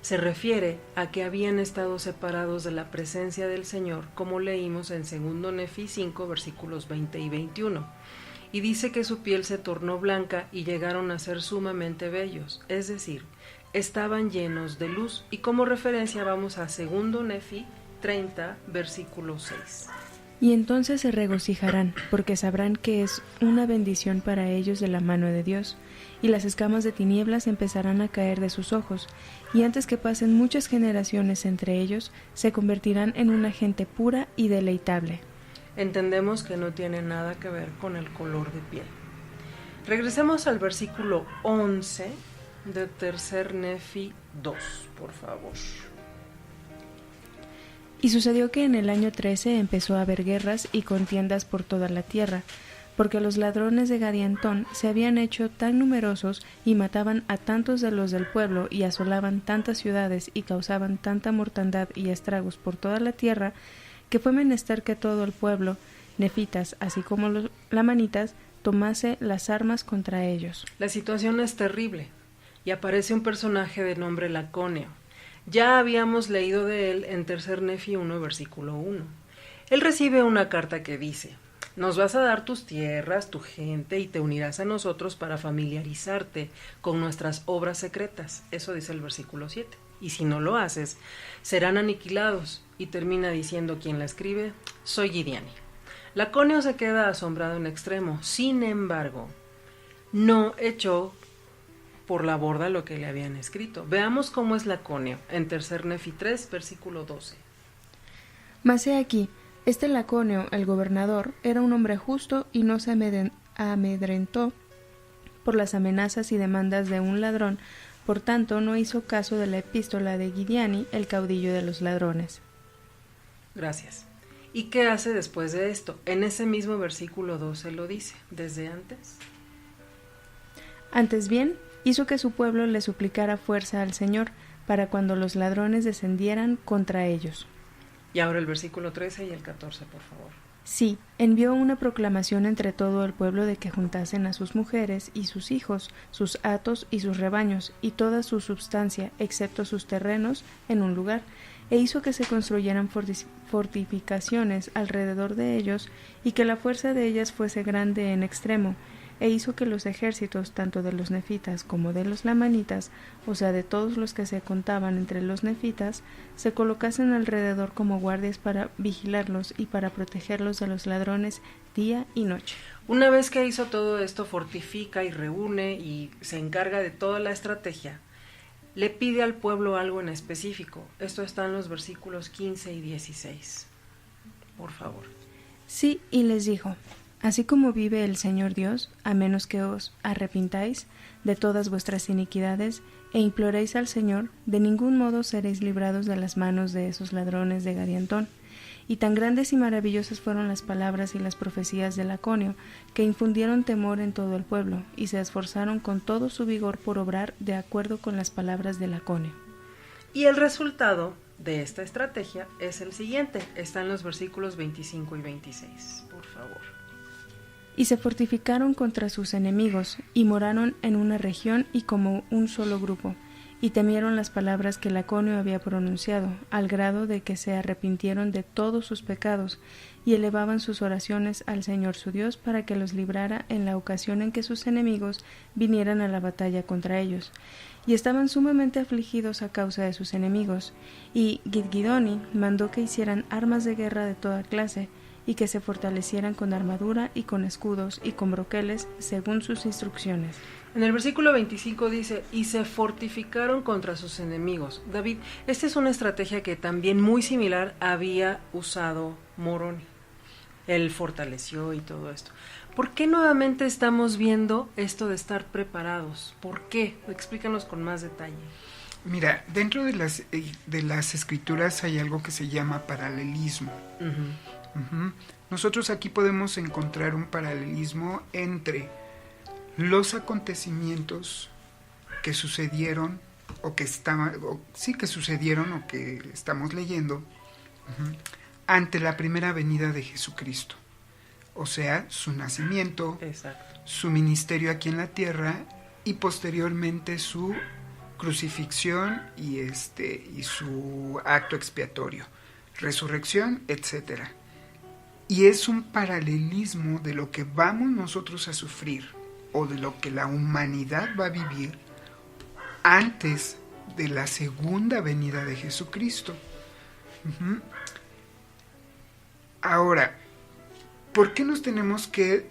Se refiere a que habían estado separados de la presencia del Señor, como leímos en 2 Nefi 5, versículos 20 y 21. Y dice que su piel se tornó blanca y llegaron a ser sumamente bellos, es decir, estaban llenos de luz. Y como referencia vamos a 2 Nefi 30, versículo 6. Y entonces se regocijarán, porque sabrán que es una bendición para ellos de la mano de Dios, y las escamas de tinieblas empezarán a caer de sus ojos, y antes que pasen muchas generaciones entre ellos, se convertirán en una gente pura y deleitable. Entendemos que no tiene nada que ver con el color de piel. Regresemos al versículo 11 de tercer Nefi 2, por favor. Y sucedió que en el año 13 empezó a haber guerras y contiendas por toda la tierra, porque los ladrones de Gad y Antón se habían hecho tan numerosos y mataban a tantos de los del pueblo y asolaban tantas ciudades y causaban tanta mortandad y estragos por toda la tierra, que fue menester que todo el pueblo, nefitas así como los lamanitas, tomase las armas contra ellos. La situación es terrible, y aparece un personaje de nombre Laconio. Ya habíamos leído de él en tercer Nefi 1, versículo 1. Él recibe una carta que dice: nos vas a dar tus tierras, tu gente, y te unirás a nosotros para familiarizarte con nuestras obras secretas. Eso dice el versículo 7. Y si no lo haces, serán aniquilados. Y termina diciendo quien la escribe: soy Gideani. Laconio se queda asombrado en extremo. Sin embargo, no echó por la borda lo que le habían escrito. Veamos cómo es Laconio en tercer Nefi 3, versículo 12. Mas he aquí, este Laconio, el gobernador, era un hombre justo y no se amedrentó por las amenazas y demandas de un ladrón, por tanto no hizo caso de la epístola de Gideani, el caudillo de los ladrones. Gracias. ¿Y qué hace después de esto? En ese mismo versículo 12 lo dice, desde antes. Antes bien, hizo que su pueblo le suplicara fuerza al Señor, para cuando los ladrones descendieran contra ellos. Y ahora el versículo 13 y el 14, por favor. Sí, envió una proclamación entre todo el pueblo de que juntasen a sus mujeres y sus hijos, sus hatos y sus rebaños, y toda su substancia, excepto sus terrenos, en un lugar, e hizo que se construyeran fortificaciones alrededor de ellos, y que la fuerza de ellas fuese grande en extremo, e hizo que los ejércitos, tanto de los nefitas como de los lamanitas, o sea, de todos los que se contaban entre los nefitas, se colocasen alrededor como guardias para vigilarlos y para protegerlos de los ladrones día y noche. Una vez que hizo todo esto, fortifica y reúne y se encarga de toda la estrategia, le pide al pueblo algo en específico. Esto está en los versículos 15 y 16. Por favor. Sí, y les dijo: así como vive el Señor Dios, a menos que os arrepintáis de todas vuestras iniquidades e imploréis al Señor, de ningún modo seréis librados de las manos de esos ladrones de Gadiantón. Y tan grandes y maravillosas fueron las palabras y las profecías de Laconio, que infundieron temor en todo el pueblo, y se esforzaron con todo su vigor por obrar de acuerdo con las palabras de Laconio. Y el resultado de esta estrategia es el siguiente. Está en los versículos 25 y 26. Por favor. Y se fortificaron contra sus enemigos, y moraron en una región y como un solo grupo, y temieron las palabras que Laconio había pronunciado, al grado de que se arrepintieron de todos sus pecados, y elevaban sus oraciones al Señor su Dios para que los librara en la ocasión en que sus enemigos vinieran a la batalla contra ellos. Y estaban sumamente afligidos a causa de sus enemigos, y Gidgidoni mandó que hicieran armas de guerra de toda clase, y que se fortalecieran con armadura y con escudos y con broqueles, según sus instrucciones. En el versículo 25 dice, y se fortificaron contra sus enemigos. David, esta es una estrategia que también muy similar había usado Moroni. Él fortaleció y todo esto. ¿Por qué nuevamente estamos viendo esto de estar preparados? ¿Por qué? Explícanos con más detalle. Mira, dentro de las escrituras hay algo que se llama paralelismo. Nosotros aquí podemos encontrar un paralelismo entre los acontecimientos que sucedieron o que estamos leyendo ante la primera venida de Jesucristo, o sea, su nacimiento, exacto, su ministerio aquí en la tierra y posteriormente su crucifixión y su acto expiatorio, resurrección, etcétera. Y es un paralelismo de lo que vamos nosotros a sufrir o de lo que la humanidad va a vivir antes de la segunda venida de Jesucristo. Ahora, ¿por qué nos tenemos que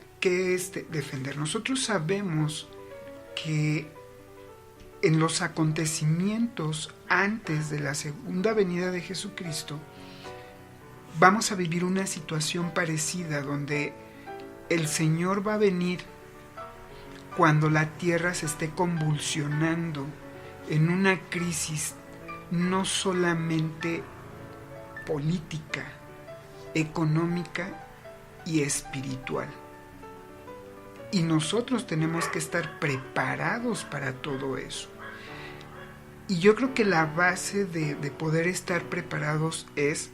defender? Nosotros sabemos que en los acontecimientos antes de la segunda venida de Jesucristo vamos a vivir una situación parecida donde el Señor va a venir cuando la tierra se esté convulsionando en una crisis no solamente política, económica y espiritual. Y nosotros tenemos que estar preparados para todo eso. Y yo creo que la base de poder estar preparados es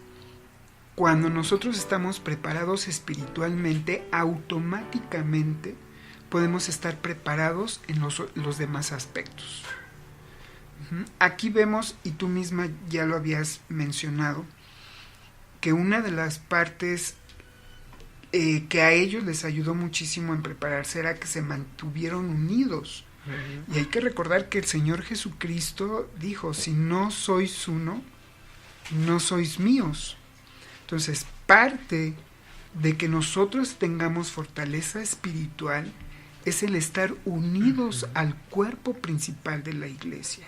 cuando nosotros estamos preparados espiritualmente, automáticamente podemos estar preparados en los demás aspectos. Aquí vemos, y tú misma ya lo habías mencionado, que una de las partes que a ellos les ayudó muchísimo en prepararse era que se mantuvieron unidos. Y hay que recordar que el Señor Jesucristo dijo, si no sois uno, no sois míos. Entonces, parte de que nosotros tengamos fortaleza espiritual es el estar unidos al cuerpo principal de la iglesia,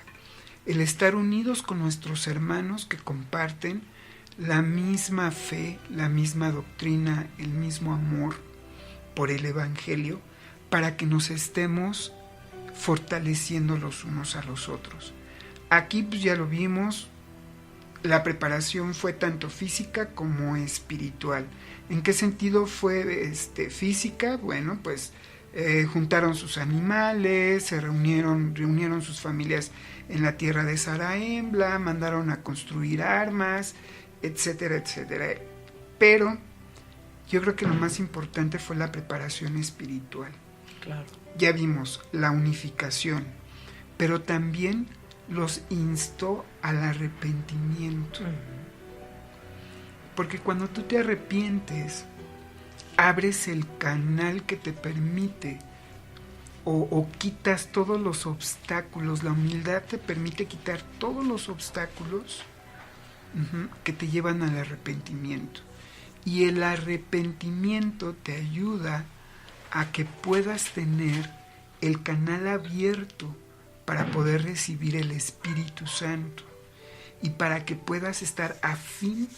el estar unidos con nuestros hermanos que comparten la misma fe, la misma doctrina, el mismo amor por el Evangelio, para que nos estemos fortaleciendo los unos a los otros. Aquí pues ya lo vimos, la preparación fue tanto física como espiritual. ¿En qué sentido fue física? Bueno, pues juntaron sus animales, se reunieron sus familias en la tierra de Zarahemla, mandaron a construir armas, etcétera, etcétera. Pero yo creo que lo más importante fue la preparación espiritual. Claro. Ya vimos la unificación, pero también los instó al arrepentimiento. Porque cuando tú te arrepientes, abres el canal que te permite o quitas todos los obstáculos. La humildad te permite quitar todos los obstáculos que te llevan al arrepentimiento. Y el arrepentimiento te ayuda a que puedas tener el canal abierto para poder recibir el Espíritu Santo y para que puedas estar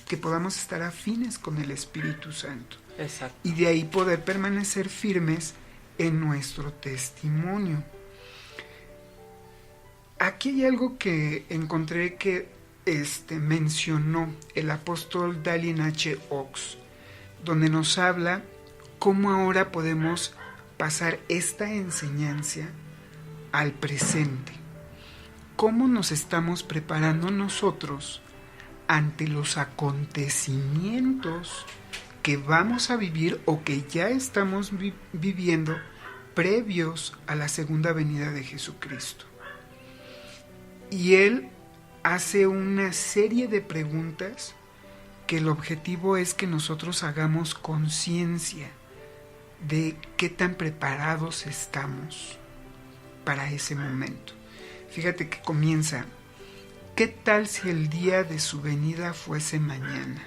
que podamos estar afines con el Espíritu Santo. Exacto. Y de ahí poder permanecer firmes en nuestro testimonio. Aquí hay algo que encontré que mencionó el apóstol Dalian H. Oaks, donde nos habla cómo ahora podemos pasar esta enseñanza al presente. ¿Cómo nos estamos preparando nosotros ante los acontecimientos que vamos a vivir o que ya estamos viviendo previos a la segunda venida de Jesucristo? Y él hace una serie de preguntas que el objetivo es que nosotros hagamos conciencia de qué tan preparados estamos para ese momento. Fíjate que comienza: ¿qué tal si el día de su venida fuese mañana?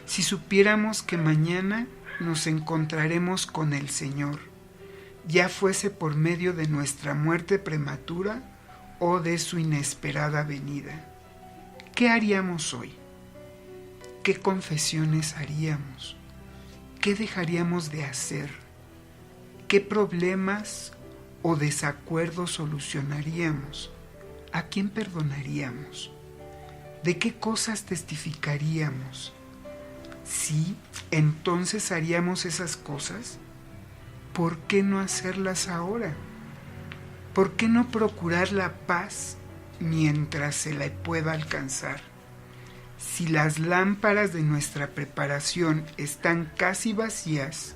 Si supiéramos que mañana nos encontraremos con el Señor, ya fuese por medio de nuestra muerte prematura o de su inesperada venida, ¿qué haríamos hoy? ¿Qué confesiones haríamos? ¿Qué dejaríamos de hacer? ¿Qué problemas o desacuerdos solucionaríamos? ¿A quién perdonaríamos? ¿De qué cosas testificaríamos? Sí, entonces haríamos esas cosas. ¿Por qué no hacerlas ahora? ¿Por qué no procurar la paz mientras se la pueda alcanzar? Si las lámparas de nuestra preparación están casi vacías,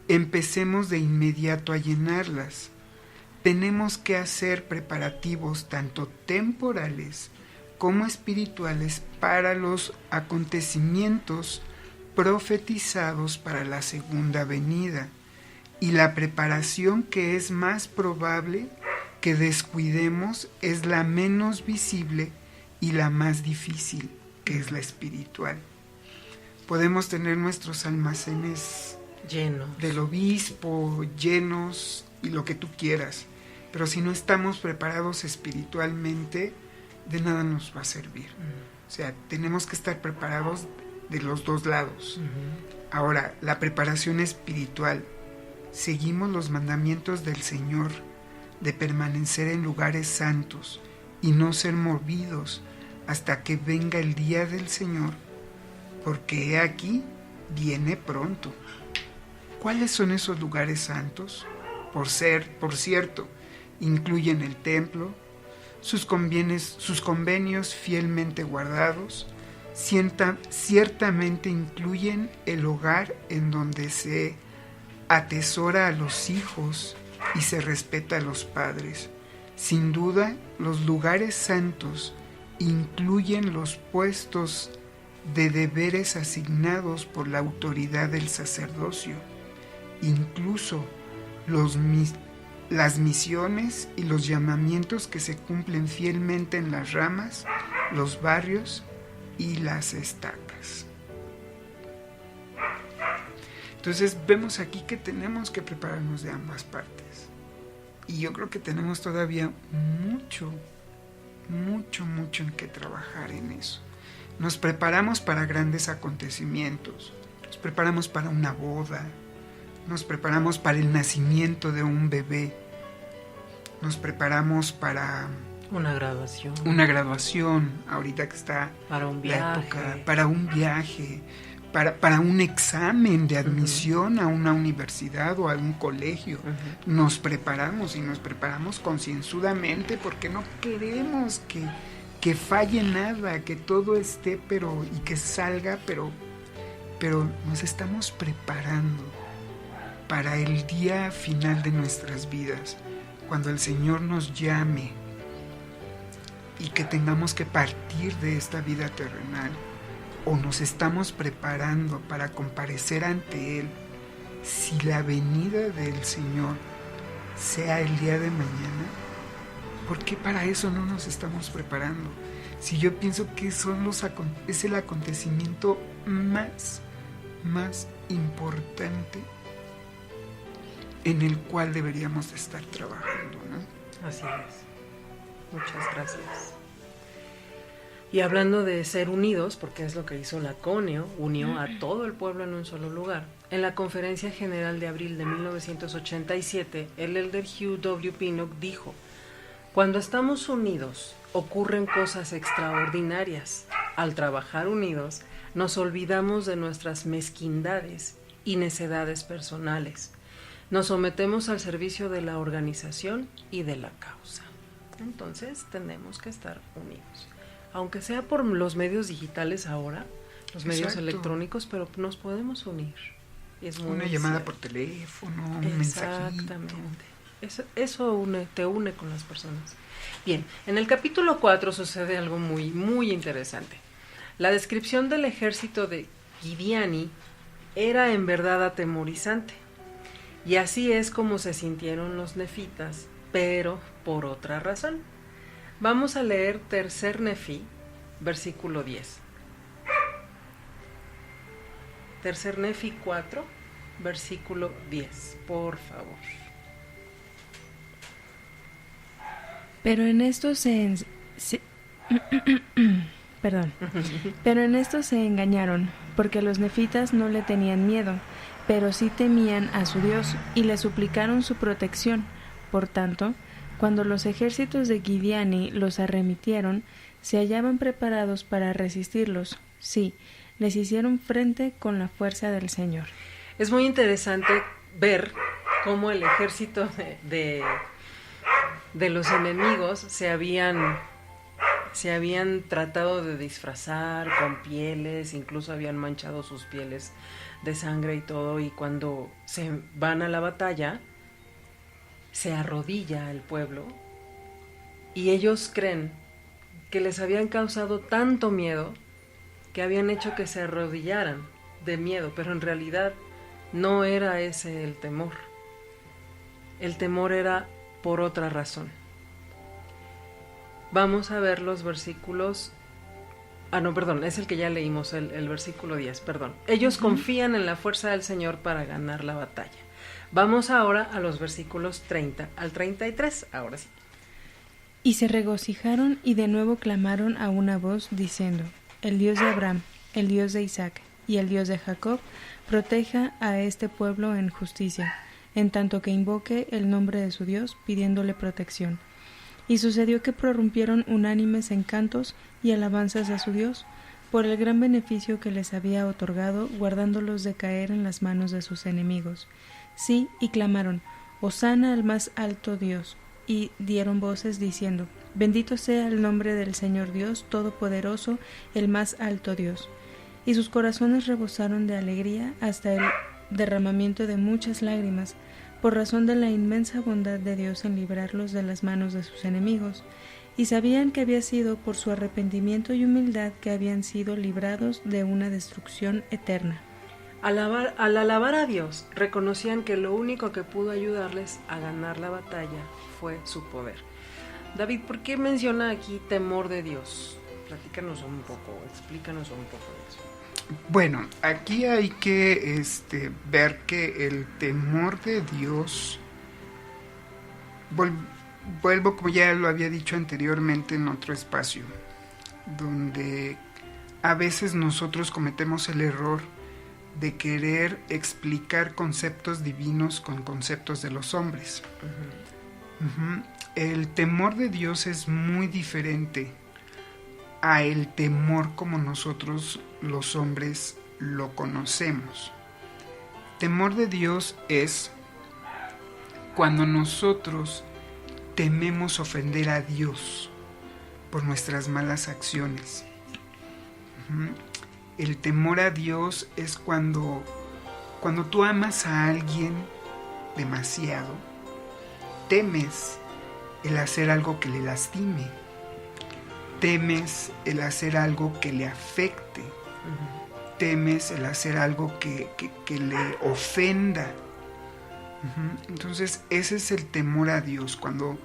empecemos de inmediato a llenarlas. Tenemos que hacer preparativos tanto temporales como espirituales para los acontecimientos profetizados para la segunda venida, y la preparación que es más probable que descuidemos es la menos visible y la más difícil, que es la espiritual. Podemos tener nuestros almacenes llenos del obispo, llenos y lo que tú quieras, pero si no estamos preparados espiritualmente, de nada nos va a servir. O sea, tenemos que estar preparados de los dos lados. Ahora, la preparación espiritual: seguimos los mandamientos del Señor de permanecer en lugares santos y no ser movidos hasta que venga el día del Señor, porque he aquí, viene pronto. ¿Cuáles son esos lugares santos? Por cierto, incluyen el templo, sus convenios fielmente guardados, ciertamente incluyen el hogar en donde se atesora a los hijos y se respeta a los padres. Sin duda, los lugares santos incluyen los puestos de deberes asignados por la autoridad del sacerdocio, incluso las misiones y los llamamientos que se cumplen fielmente en las ramas, los barrios y las estacas. Entonces vemos aquí que tenemos que prepararnos de ambas partes. Y yo creo que tenemos todavía mucho en que trabajar en eso. Nos preparamos para grandes acontecimientos, nos preparamos para una boda, nos preparamos para el nacimiento de un bebé, nos preparamos para Una graduación. Una graduación, ahorita que está para un viaje. La época, para un viaje, para un examen de admisión a una universidad o a un colegio. Nos preparamos y nos preparamos concienzudamente porque no queremos que falle nada, que todo esté y que salga, pero nos estamos preparando para el día final de nuestras vidas, cuando el Señor nos llame y que tengamos que partir de esta vida terrenal, o nos estamos preparando para comparecer ante Él, si la venida del Señor sea el día de mañana. ¿Por qué para eso no nos estamos preparando? Si yo pienso que es el acontecimiento más importante en el cual deberíamos de estar trabajando, ¿no? Así es. Muchas gracias. Y hablando de ser unidos, porque es lo que hizo Laconio, unió a todo el pueblo en un solo lugar. En la Conferencia General de abril de 1987, el elder Hugh W. Pinnock dijo: cuando estamos unidos, ocurren cosas extraordinarias. Al trabajar unidos, nos olvidamos de nuestras mezquindades y necedades personales. Nos sometemos al servicio de la organización y de la causa. Entonces, tenemos que estar unidos. Aunque sea por los medios digitales ahora, los medios electrónicos, pero nos podemos unir. Y es muy una llamada por teléfono, un mensajito. Exactamente. Eso te une con las personas. Bien, en el capítulo 4 sucede algo muy, muy interesante. La descripción del ejército de Gideani era en verdad atemorizante. Y así es como se sintieron los nefitas, pero por otra razón. Vamos a leer Tercer Nefí, versículo 10. Tercer Nefí 4, versículo 10, por favor. Pero en esto Pero en esto se engañaron, porque los nefitas no le tenían miedo, pero sí temían a su Dios y le suplicaron su protección. Por tanto, cuando los ejércitos de Gideani los arremetieron, se hallaban preparados para resistirlos. Sí, les hicieron frente con la fuerza del Señor. Es muy interesante ver cómo el ejército de los enemigos se habían tratado de disfrazar con pieles, incluso habían manchado sus pieles de sangre y todo, y cuando se van a la batalla, se arrodilla el pueblo y ellos creen que les habían causado tanto miedo que habían hecho que se arrodillaran de miedo, pero en realidad no era ese el temor. El temor era por otra razón. Vamos a ver los versículos. Es el que ya leímos, el versículo 10, perdón. Ellos confían en la fuerza del Señor para ganar la batalla. Vamos ahora a los versículos 30 al 33, ahora sí. Y se regocijaron y de nuevo clamaron a una voz diciendo: el Dios de Abraham, el Dios de Isaac y el Dios de Jacob, proteja a este pueblo en justicia, en tanto que invoque el nombre de su Dios, pidiéndole protección. Y sucedió que prorrumpieron unánimes en cantos y alabanzas a su Dios, por el gran beneficio que les había otorgado, guardándolos de caer en las manos de sus enemigos. Sí, y clamaron: Hosana al más alto Dios, y dieron voces diciendo: bendito sea el nombre del Señor Dios Todopoderoso, el más alto Dios. Y sus corazones rebosaron de alegría hasta el derramamiento de muchas lágrimas, por razón de la inmensa bondad de Dios en librarlos de las manos de sus enemigos, y sabían que había sido por su arrepentimiento y humildad que habían sido librados de una destrucción eterna. Al alabar a Dios, reconocían que lo único que pudo ayudarles a ganar la batalla fue su poder. David, ¿por qué menciona aquí temor de Dios? Platícanos un poco, explícanos un poco de eso. Bueno, aquí hay que ver que el temor de Dios, vuelvo como ya lo había dicho anteriormente en otro espacio, donde a veces nosotros cometemos el error de querer explicar conceptos divinos con conceptos de los hombres. el temor de Dios es muy diferente a el temor como nosotros los hombres lo conocemos. Temor de Dios es cuando nosotros tememos ofender a Dios por nuestras malas acciones. El temor a Dios es cuando tú amas a alguien demasiado, temes el hacer algo que le lastime, temes el hacer algo que le afecte, temes el hacer algo que le ofenda. Entonces ese es el temor a Dios, cuando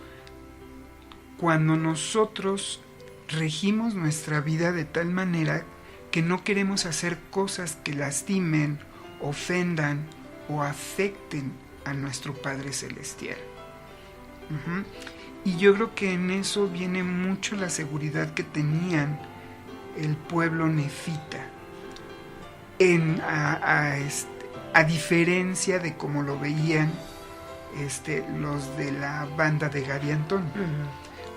nosotros regimos nuestra vida de tal manera que no queremos hacer cosas que lastimen, ofendan o afecten a nuestro Padre Celestial. Y yo creo que en eso viene mucho la seguridad que tenían el pueblo nefita, a diferencia de como lo veían los de la banda de Gary Antón.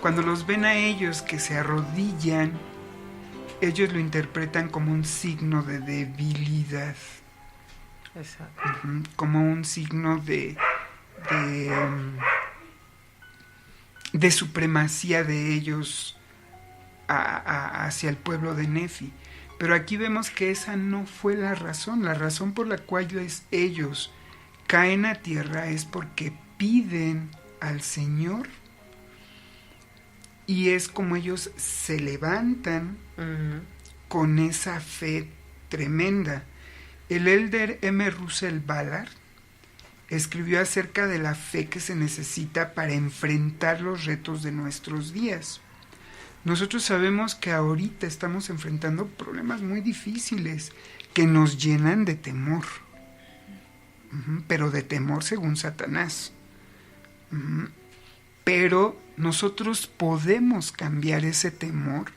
Cuando los ven a ellos que se arrodillan, ellos lo interpretan como un signo de debilidad. Exacto. Como un signo de supremacía de ellos hacia el pueblo de Nefi. Pero aquí vemos que esa no fue la razón por la cual ellos caen a tierra es porque piden al Señor, y es como ellos se levantan con esa fe tremenda. El elder M. Russell Ballard escribió acerca de la fe que se necesita para enfrentar los retos de nuestros días. Nosotros sabemos que ahorita estamos enfrentando problemas muy difíciles que nos llenan de temor, pero de temor según Satanás. Pero nosotros podemos cambiar ese temor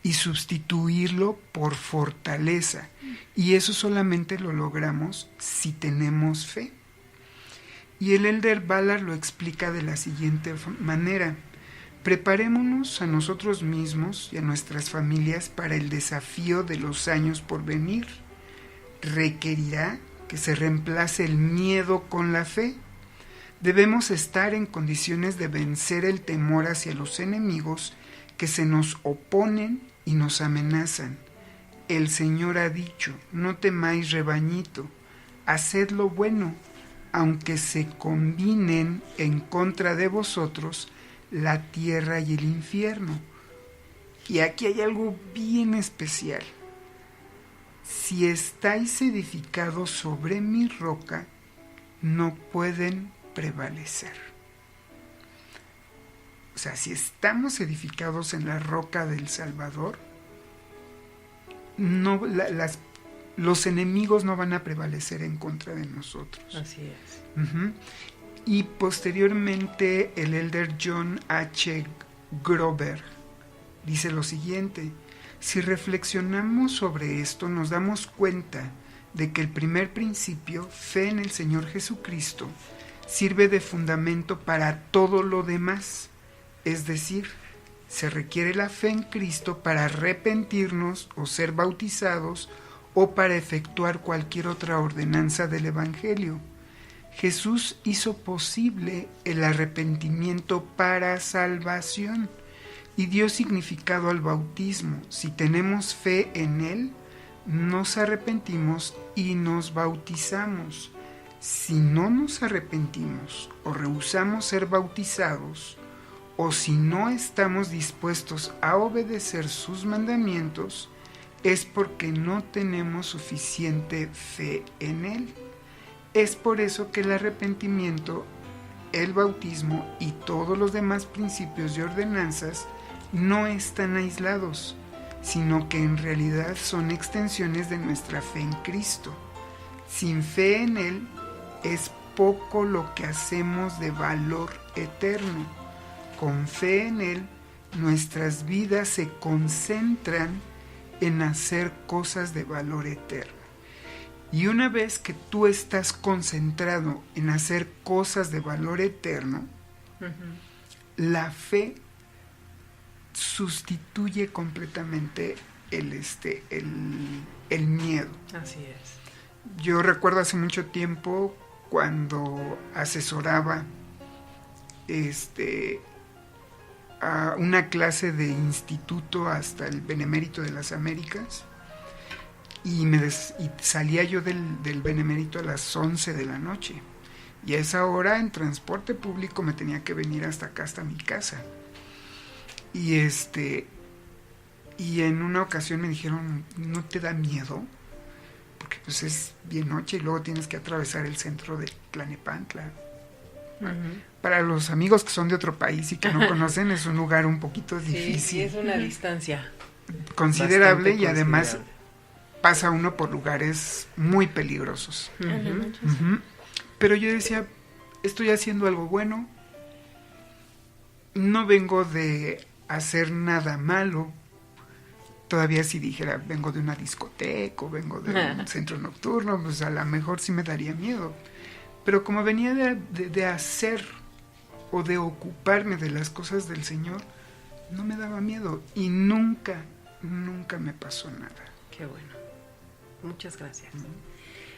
y sustituirlo por fortaleza, y eso solamente lo logramos si tenemos fe. Y el elder Ballard lo explica de la siguiente manera: preparémonos a nosotros mismos y a nuestras familias para el desafío de los años por venir. Requerirá que se reemplace el miedo con la fe. Debemos estar en condiciones de vencer el temor hacia los enemigos que se nos oponen y nos amenazan. El Señor ha dicho: no temáis, rebañito, haced lo bueno, aunque se combinen en contra de vosotros la tierra y el infierno. Y aquí hay algo bien especial: si estáis edificados sobre mi roca, no pueden prevalecer. O sea, si estamos edificados en la roca del Salvador, los enemigos no van a prevalecer en contra de nosotros. Así es. Y posteriormente el elder John H. Grover dice lo siguiente: si reflexionamos sobre esto, nos damos cuenta de que el primer principio, fe en el Señor Jesucristo, sirve de fundamento para todo lo demás. Es decir, se requiere la fe en Cristo para arrepentirnos o ser bautizados o para efectuar cualquier otra ordenanza del Evangelio. Jesús hizo posible el arrepentimiento para salvación y dio significado al bautismo. Si tenemos fe en Él, nos arrepentimos y nos bautizamos. Si no nos arrepentimos o rehusamos ser bautizados, o si no estamos dispuestos a obedecer sus mandamientos, es porque no tenemos suficiente fe en Él. Es por eso que el arrepentimiento, el bautismo y todos los demás principios y ordenanzas no están aislados, sino que en realidad son extensiones de nuestra fe en Cristo. Sin fe en Él es poco lo que hacemos de valor eterno. Con fe en Él, nuestras vidas se concentran en hacer cosas de valor eterno. Y una vez que tú estás concentrado en hacer cosas de valor eterno, la fe sustituye completamente el miedo. Así es. Yo recuerdo hace mucho tiempo cuando asesoraba a una clase de instituto hasta el Benemérito de las Américas, y salía yo del Benemérito a las 11 de la noche, y a esa hora en transporte público me tenía que venir hasta acá, hasta mi casa, y en una ocasión me dijeron, ¿no te da miedo? Porque pues es bien noche y luego tienes que atravesar el centro de Tlalnepantla. Para los amigos que son de otro país y que no conocen, es un lugar un poquito difícil. Sí, es una distancia considerable, y además pasa uno por lugares muy peligrosos. Pero yo decía, estoy haciendo algo bueno, no vengo de hacer nada malo. Todavía si dijera, vengo de una discoteca o vengo de un centro nocturno, pues a lo mejor sí me daría miedo. Pero como venía de hacer o de ocuparme de las cosas del Señor, no me daba miedo, y nunca me pasó nada. Qué bueno. Muchas gracias.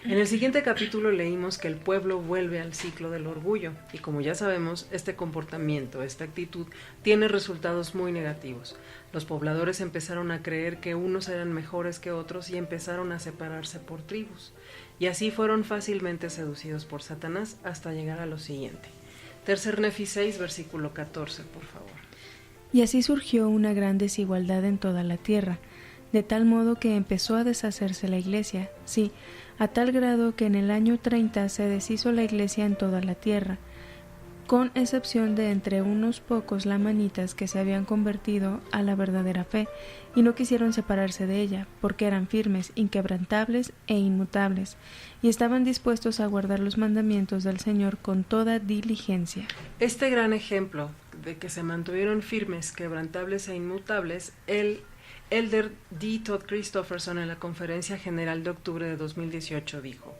En el siguiente capítulo leímos que el pueblo vuelve al ciclo del orgullo, y como ya sabemos, este comportamiento, esta actitud, tiene resultados muy negativos. Los pobladores empezaron a creer que unos eran mejores que otros y empezaron a separarse por tribus, y así fueron fácilmente seducidos por Satanás hasta llegar a lo siguiente. Tercer Nefi 6, versículo 14, por favor. Y así surgió una gran desigualdad en toda la tierra, de tal modo que empezó a deshacerse la iglesia, sí, a tal grado que en el año 30 se deshizo la iglesia en toda la tierra, con excepción de entre unos pocos lamanitas que se habían convertido a la verdadera fe y no quisieron separarse de ella, porque eran firmes, inquebrantables e inmutables, y estaban dispuestos a guardar los mandamientos del Señor con toda diligencia. Este gran ejemplo de que se mantuvieron firmes, quebrantables e inmutables, el Elder D. Todd Christofferson en la Conferencia General de octubre de 2018 dijo: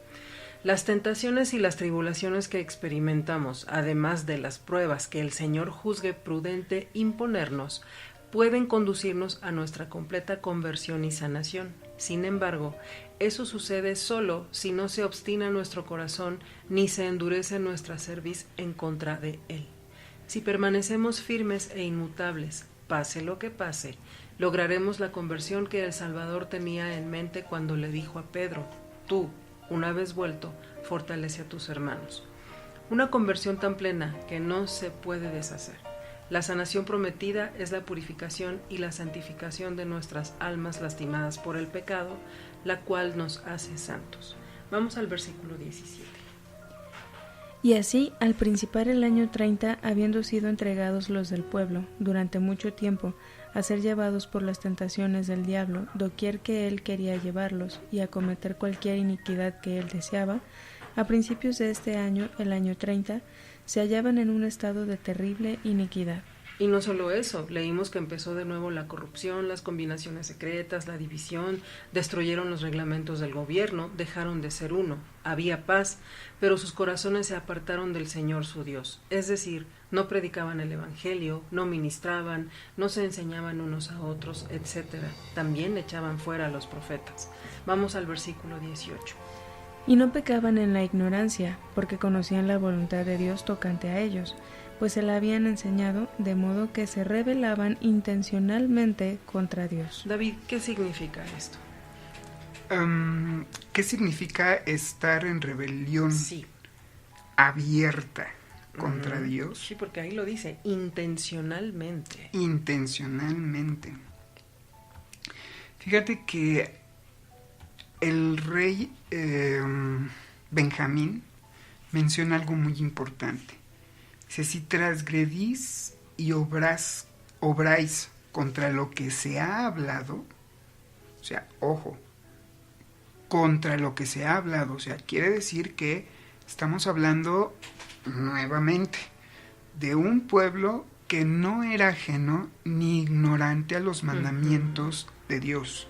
las tentaciones y las tribulaciones que experimentamos, además de las pruebas que el Señor juzgue prudente imponernos, pueden conducirnos a nuestra completa conversión y sanación. Sin embargo, eso sucede solo si no se obstina nuestro corazón ni se endurece nuestra cerviz en contra de Él. Si permanecemos firmes e inmutables, pase lo que pase, lograremos la conversión que el Salvador tenía en mente cuando le dijo a Pedro: tú, una vez vuelto, fortalece a tus hermanos. Una conversión tan plena que no se puede deshacer. La sanación prometida es la purificación y la santificación de nuestras almas lastimadas por el pecado, la cual nos hace santos. Vamos al versículo 17. Y así, al principar el año 30, habiendo sido entregados los del pueblo, durante mucho tiempo, a ser llevados por las tentaciones del diablo, doquier que él quería llevarlos, y a cometer cualquier iniquidad que él deseaba, a principios de este año, el año 30, se hallaban en un estado de terrible iniquidad. Y no solo eso, leímos que empezó de nuevo la corrupción, las combinaciones secretas, la división, destruyeron los reglamentos del gobierno, dejaron de ser uno. Había paz, pero sus corazones se apartaron del Señor su Dios. Es decir, no predicaban el Evangelio, no ministraban, no se enseñaban unos a otros, etc. También echaban fuera a los profetas. Vamos al versículo 18. Y no pecaban en la ignorancia, porque conocían la voluntad de Dios tocante a ellos, pues se la habían enseñado, de modo que se rebelaban intencionalmente contra Dios. David, ¿qué significa esto? ¿Qué significa estar en rebelión abierta contra Dios? Sí, porque ahí lo dice, intencionalmente. Intencionalmente. Fíjate que el rey Benjamín menciona algo muy importante. Dice: si transgredís y obráis contra lo que se ha hablado, o sea, ojo, contra lo que se ha hablado, o sea, quiere decir que estamos hablando nuevamente de un pueblo que no era ajeno ni ignorante a los mandamientos de Dios.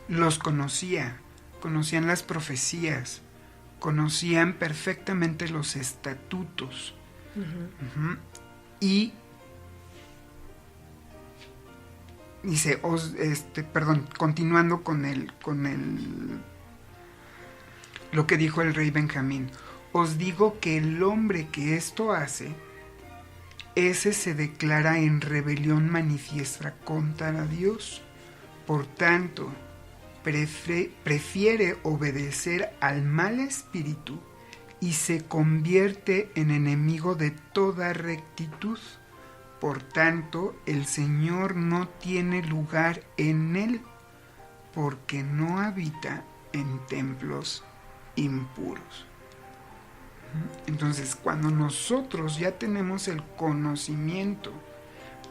Los conocían las profecías, conocían perfectamente los estatutos. Y dice, continuando con lo que dijo el rey Benjamín, os digo que el hombre que esto hace, ese se declara en rebelión manifiesta contra Dios. Por tanto, prefiere obedecer al mal espíritu y se convierte en enemigo de toda rectitud. Por tanto, el Señor no tiene lugar en él, porque no habita en templos impuros. Entonces, cuando nosotros ya tenemos el conocimiento,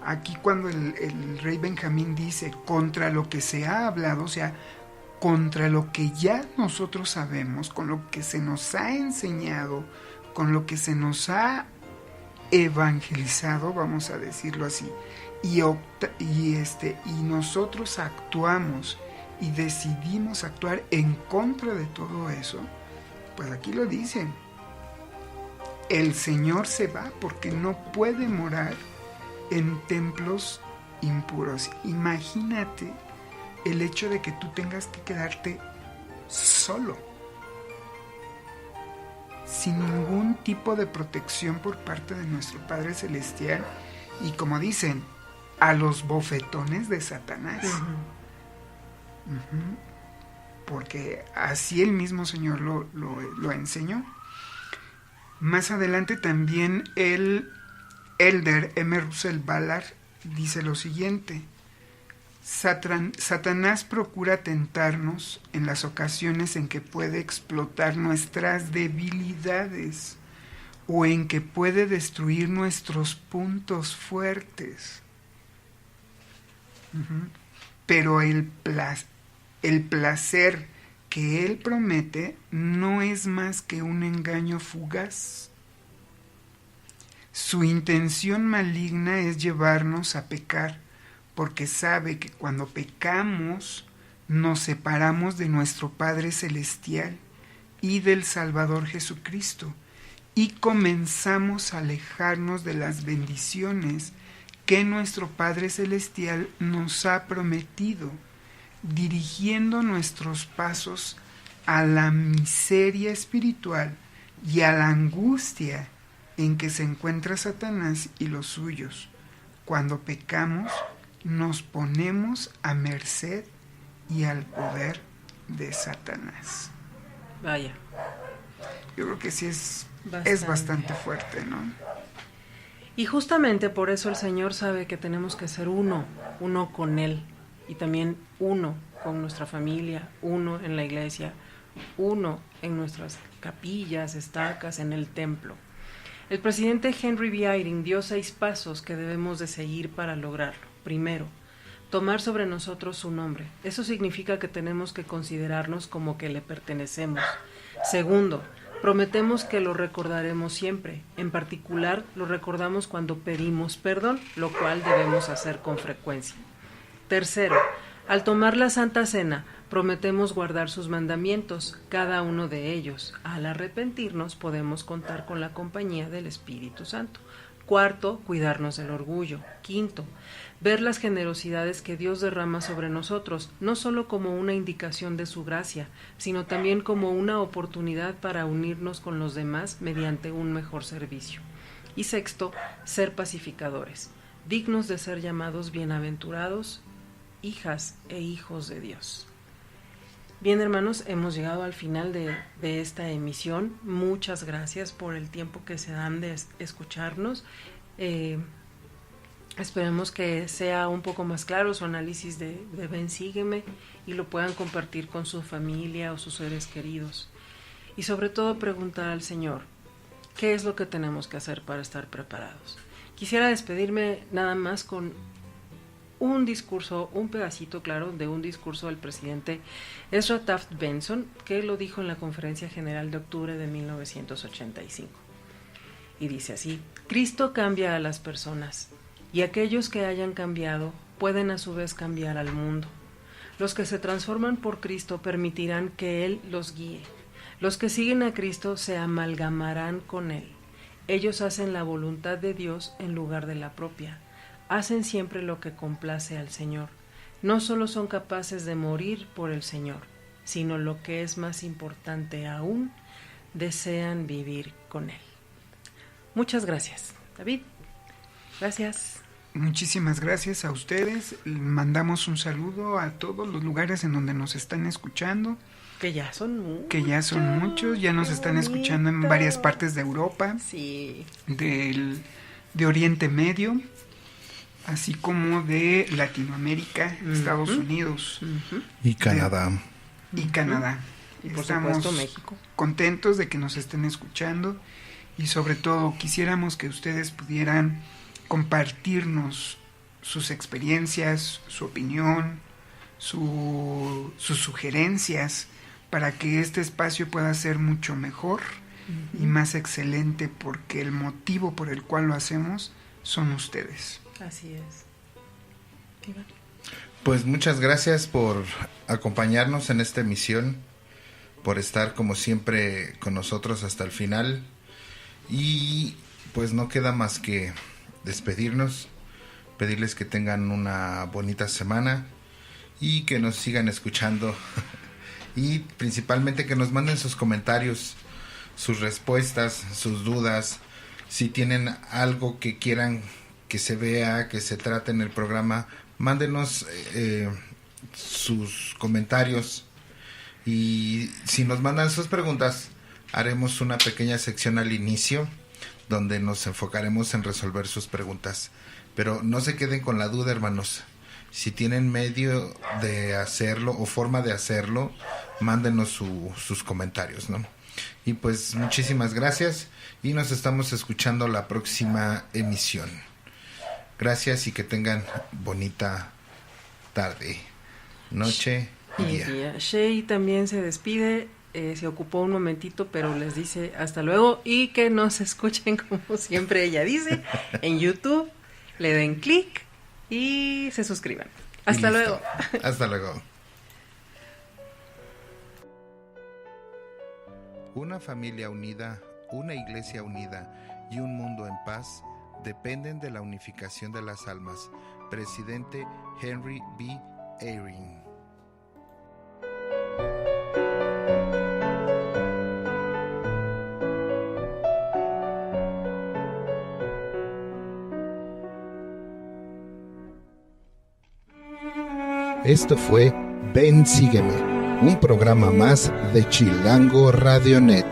aquí cuando el rey Benjamín dice contra lo que se ha hablado, o sea, contra lo que ya nosotros sabemos, con lo que se nos ha enseñado, con lo que se nos ha evangelizado, vamos a decirlo así, y nosotros actuamos y decidimos actuar en contra de todo eso, pues aquí lo dicen, el Señor se va porque no puede morar en templos impuros. Imagínate el hecho de que tú tengas que quedarte solo, sin ningún tipo de protección por parte de nuestro Padre Celestial, y como dicen, a los bofetones de Satanás. Porque así el mismo Señor lo enseñó. Más adelante también el Elder M. Russell Ballard dice lo siguiente: Satanás procura tentarnos en las ocasiones en que puede explotar nuestras debilidades o en que puede destruir nuestros puntos fuertes. Pero el placer que él promete no es más que un engaño fugaz. Su intención maligna es llevarnos a pecar, porque sabe que cuando pecamos nos separamos de nuestro Padre Celestial y del Salvador Jesucristo, y comenzamos a alejarnos de las bendiciones que nuestro Padre Celestial nos ha prometido, dirigiendo nuestros pasos a la miseria espiritual y a la angustia en que se encuentra Satanás y los suyos. Cuando pecamos, nos ponemos a merced y al poder de Satanás. Vaya. Yo creo que sí es bastante fuerte, ¿no? Y justamente por eso el Señor sabe que tenemos que ser uno con Él, y también uno con nuestra familia, uno en la iglesia, uno en nuestras capillas, estacas, en el templo. El presidente Henry B. Eyring dio 6 pasos que debemos de seguir para lograrlo. Primero, tomar sobre nosotros su nombre. Eso significa que tenemos que considerarnos como que le pertenecemos. Segundo, prometemos que lo recordaremos siempre. En particular, lo recordamos cuando pedimos perdón, lo cual debemos hacer con frecuencia. Tercero, al tomar la Santa Cena, prometemos guardar sus mandamientos, cada uno de ellos. Al arrepentirnos, podemos contar con la compañía del Espíritu Santo. Cuarto, cuidarnos del orgullo. Quinto, ver las generosidades que Dios derrama sobre nosotros, no solo como una indicación de su gracia, sino también como una oportunidad para unirnos con los demás mediante un mejor servicio. Y sexto, ser pacificadores, dignos de ser llamados bienaventurados, hijas e hijos de Dios. Bien, hermanos, hemos llegado al final de esta emisión. Muchas gracias por el tiempo que se dan de escucharnos. Esperemos que sea un poco más claro su análisis de Ven, Sígueme, y lo puedan compartir con su familia o sus seres queridos. Y sobre todo preguntar al Señor, ¿qué es lo que tenemos que hacer para estar preparados? Quisiera despedirme nada más con un discurso, un pedacito claro de un discurso del presidente Ezra Taft Benson, que lo dijo en la Conferencia General de octubre de 1985. Y dice así: Cristo cambia a las personas, y aquellos que hayan cambiado pueden a su vez cambiar al mundo. Los que se transforman por Cristo permitirán que Él los guíe. Los que siguen a Cristo se amalgamarán con Él. Ellos hacen la voluntad de Dios en lugar de la propia. Hacen siempre lo que complace al Señor. no solo son capaces de morir por el Señor, sino lo que es más importante aún, desean vivir con Él. Muchas gracias, David. Gracias. Muchísimas gracias a ustedes. Mandamos un saludo a todos los lugares en donde nos están escuchando. Que ya son muchos. Ya nos están escuchando en varias partes de Europa. Sí. De Oriente Medio, así como de Latinoamérica, Estados Unidos. Y Canadá. Y Canadá. Y por Estamos supuesto México. contentos de que nos estén escuchando y sobre todo quisiéramos que ustedes pudieran compartirnos sus experiencias, su opinión, sus sugerencias para que este espacio pueda ser mucho mejor y más excelente, porque el motivo por el cual lo hacemos son ustedes. Así es. Iván. Pues muchas gracias por acompañarnos en esta emisión, por estar como siempre con nosotros hasta el final, y pues no queda más que despedirnos, pedirles que tengan una bonita semana y que nos sigan escuchando y principalmente que nos manden sus comentarios, sus respuestas, sus dudas. Si tienen algo que quieran que se vea, que se trate en el programa, mándenos sus comentarios, y si nos mandan sus preguntas, haremos una pequeña sección al inicio donde nos enfocaremos en resolver sus preguntas. Pero no se queden con la duda, hermanos. Si tienen medio de hacerlo o forma de hacerlo, mándenos sus comentarios, ¿no? Y pues muchísimas gracias y nos estamos escuchando la próxima emisión. Gracias y que tengan bonita tarde, noche y día. Shea también se despide, se ocupó un momentito, pero les dice hasta luego y que nos escuchen como siempre ella dice en YouTube, le den clic y se suscriban. Hasta luego. Hasta luego. Una familia unida, una iglesia unida y un mundo en paz dependen de la unificación de las almas. Presidente Henry B. Eyring. Esto fue Ven Sígueme, un programa más de Chilango Radionet.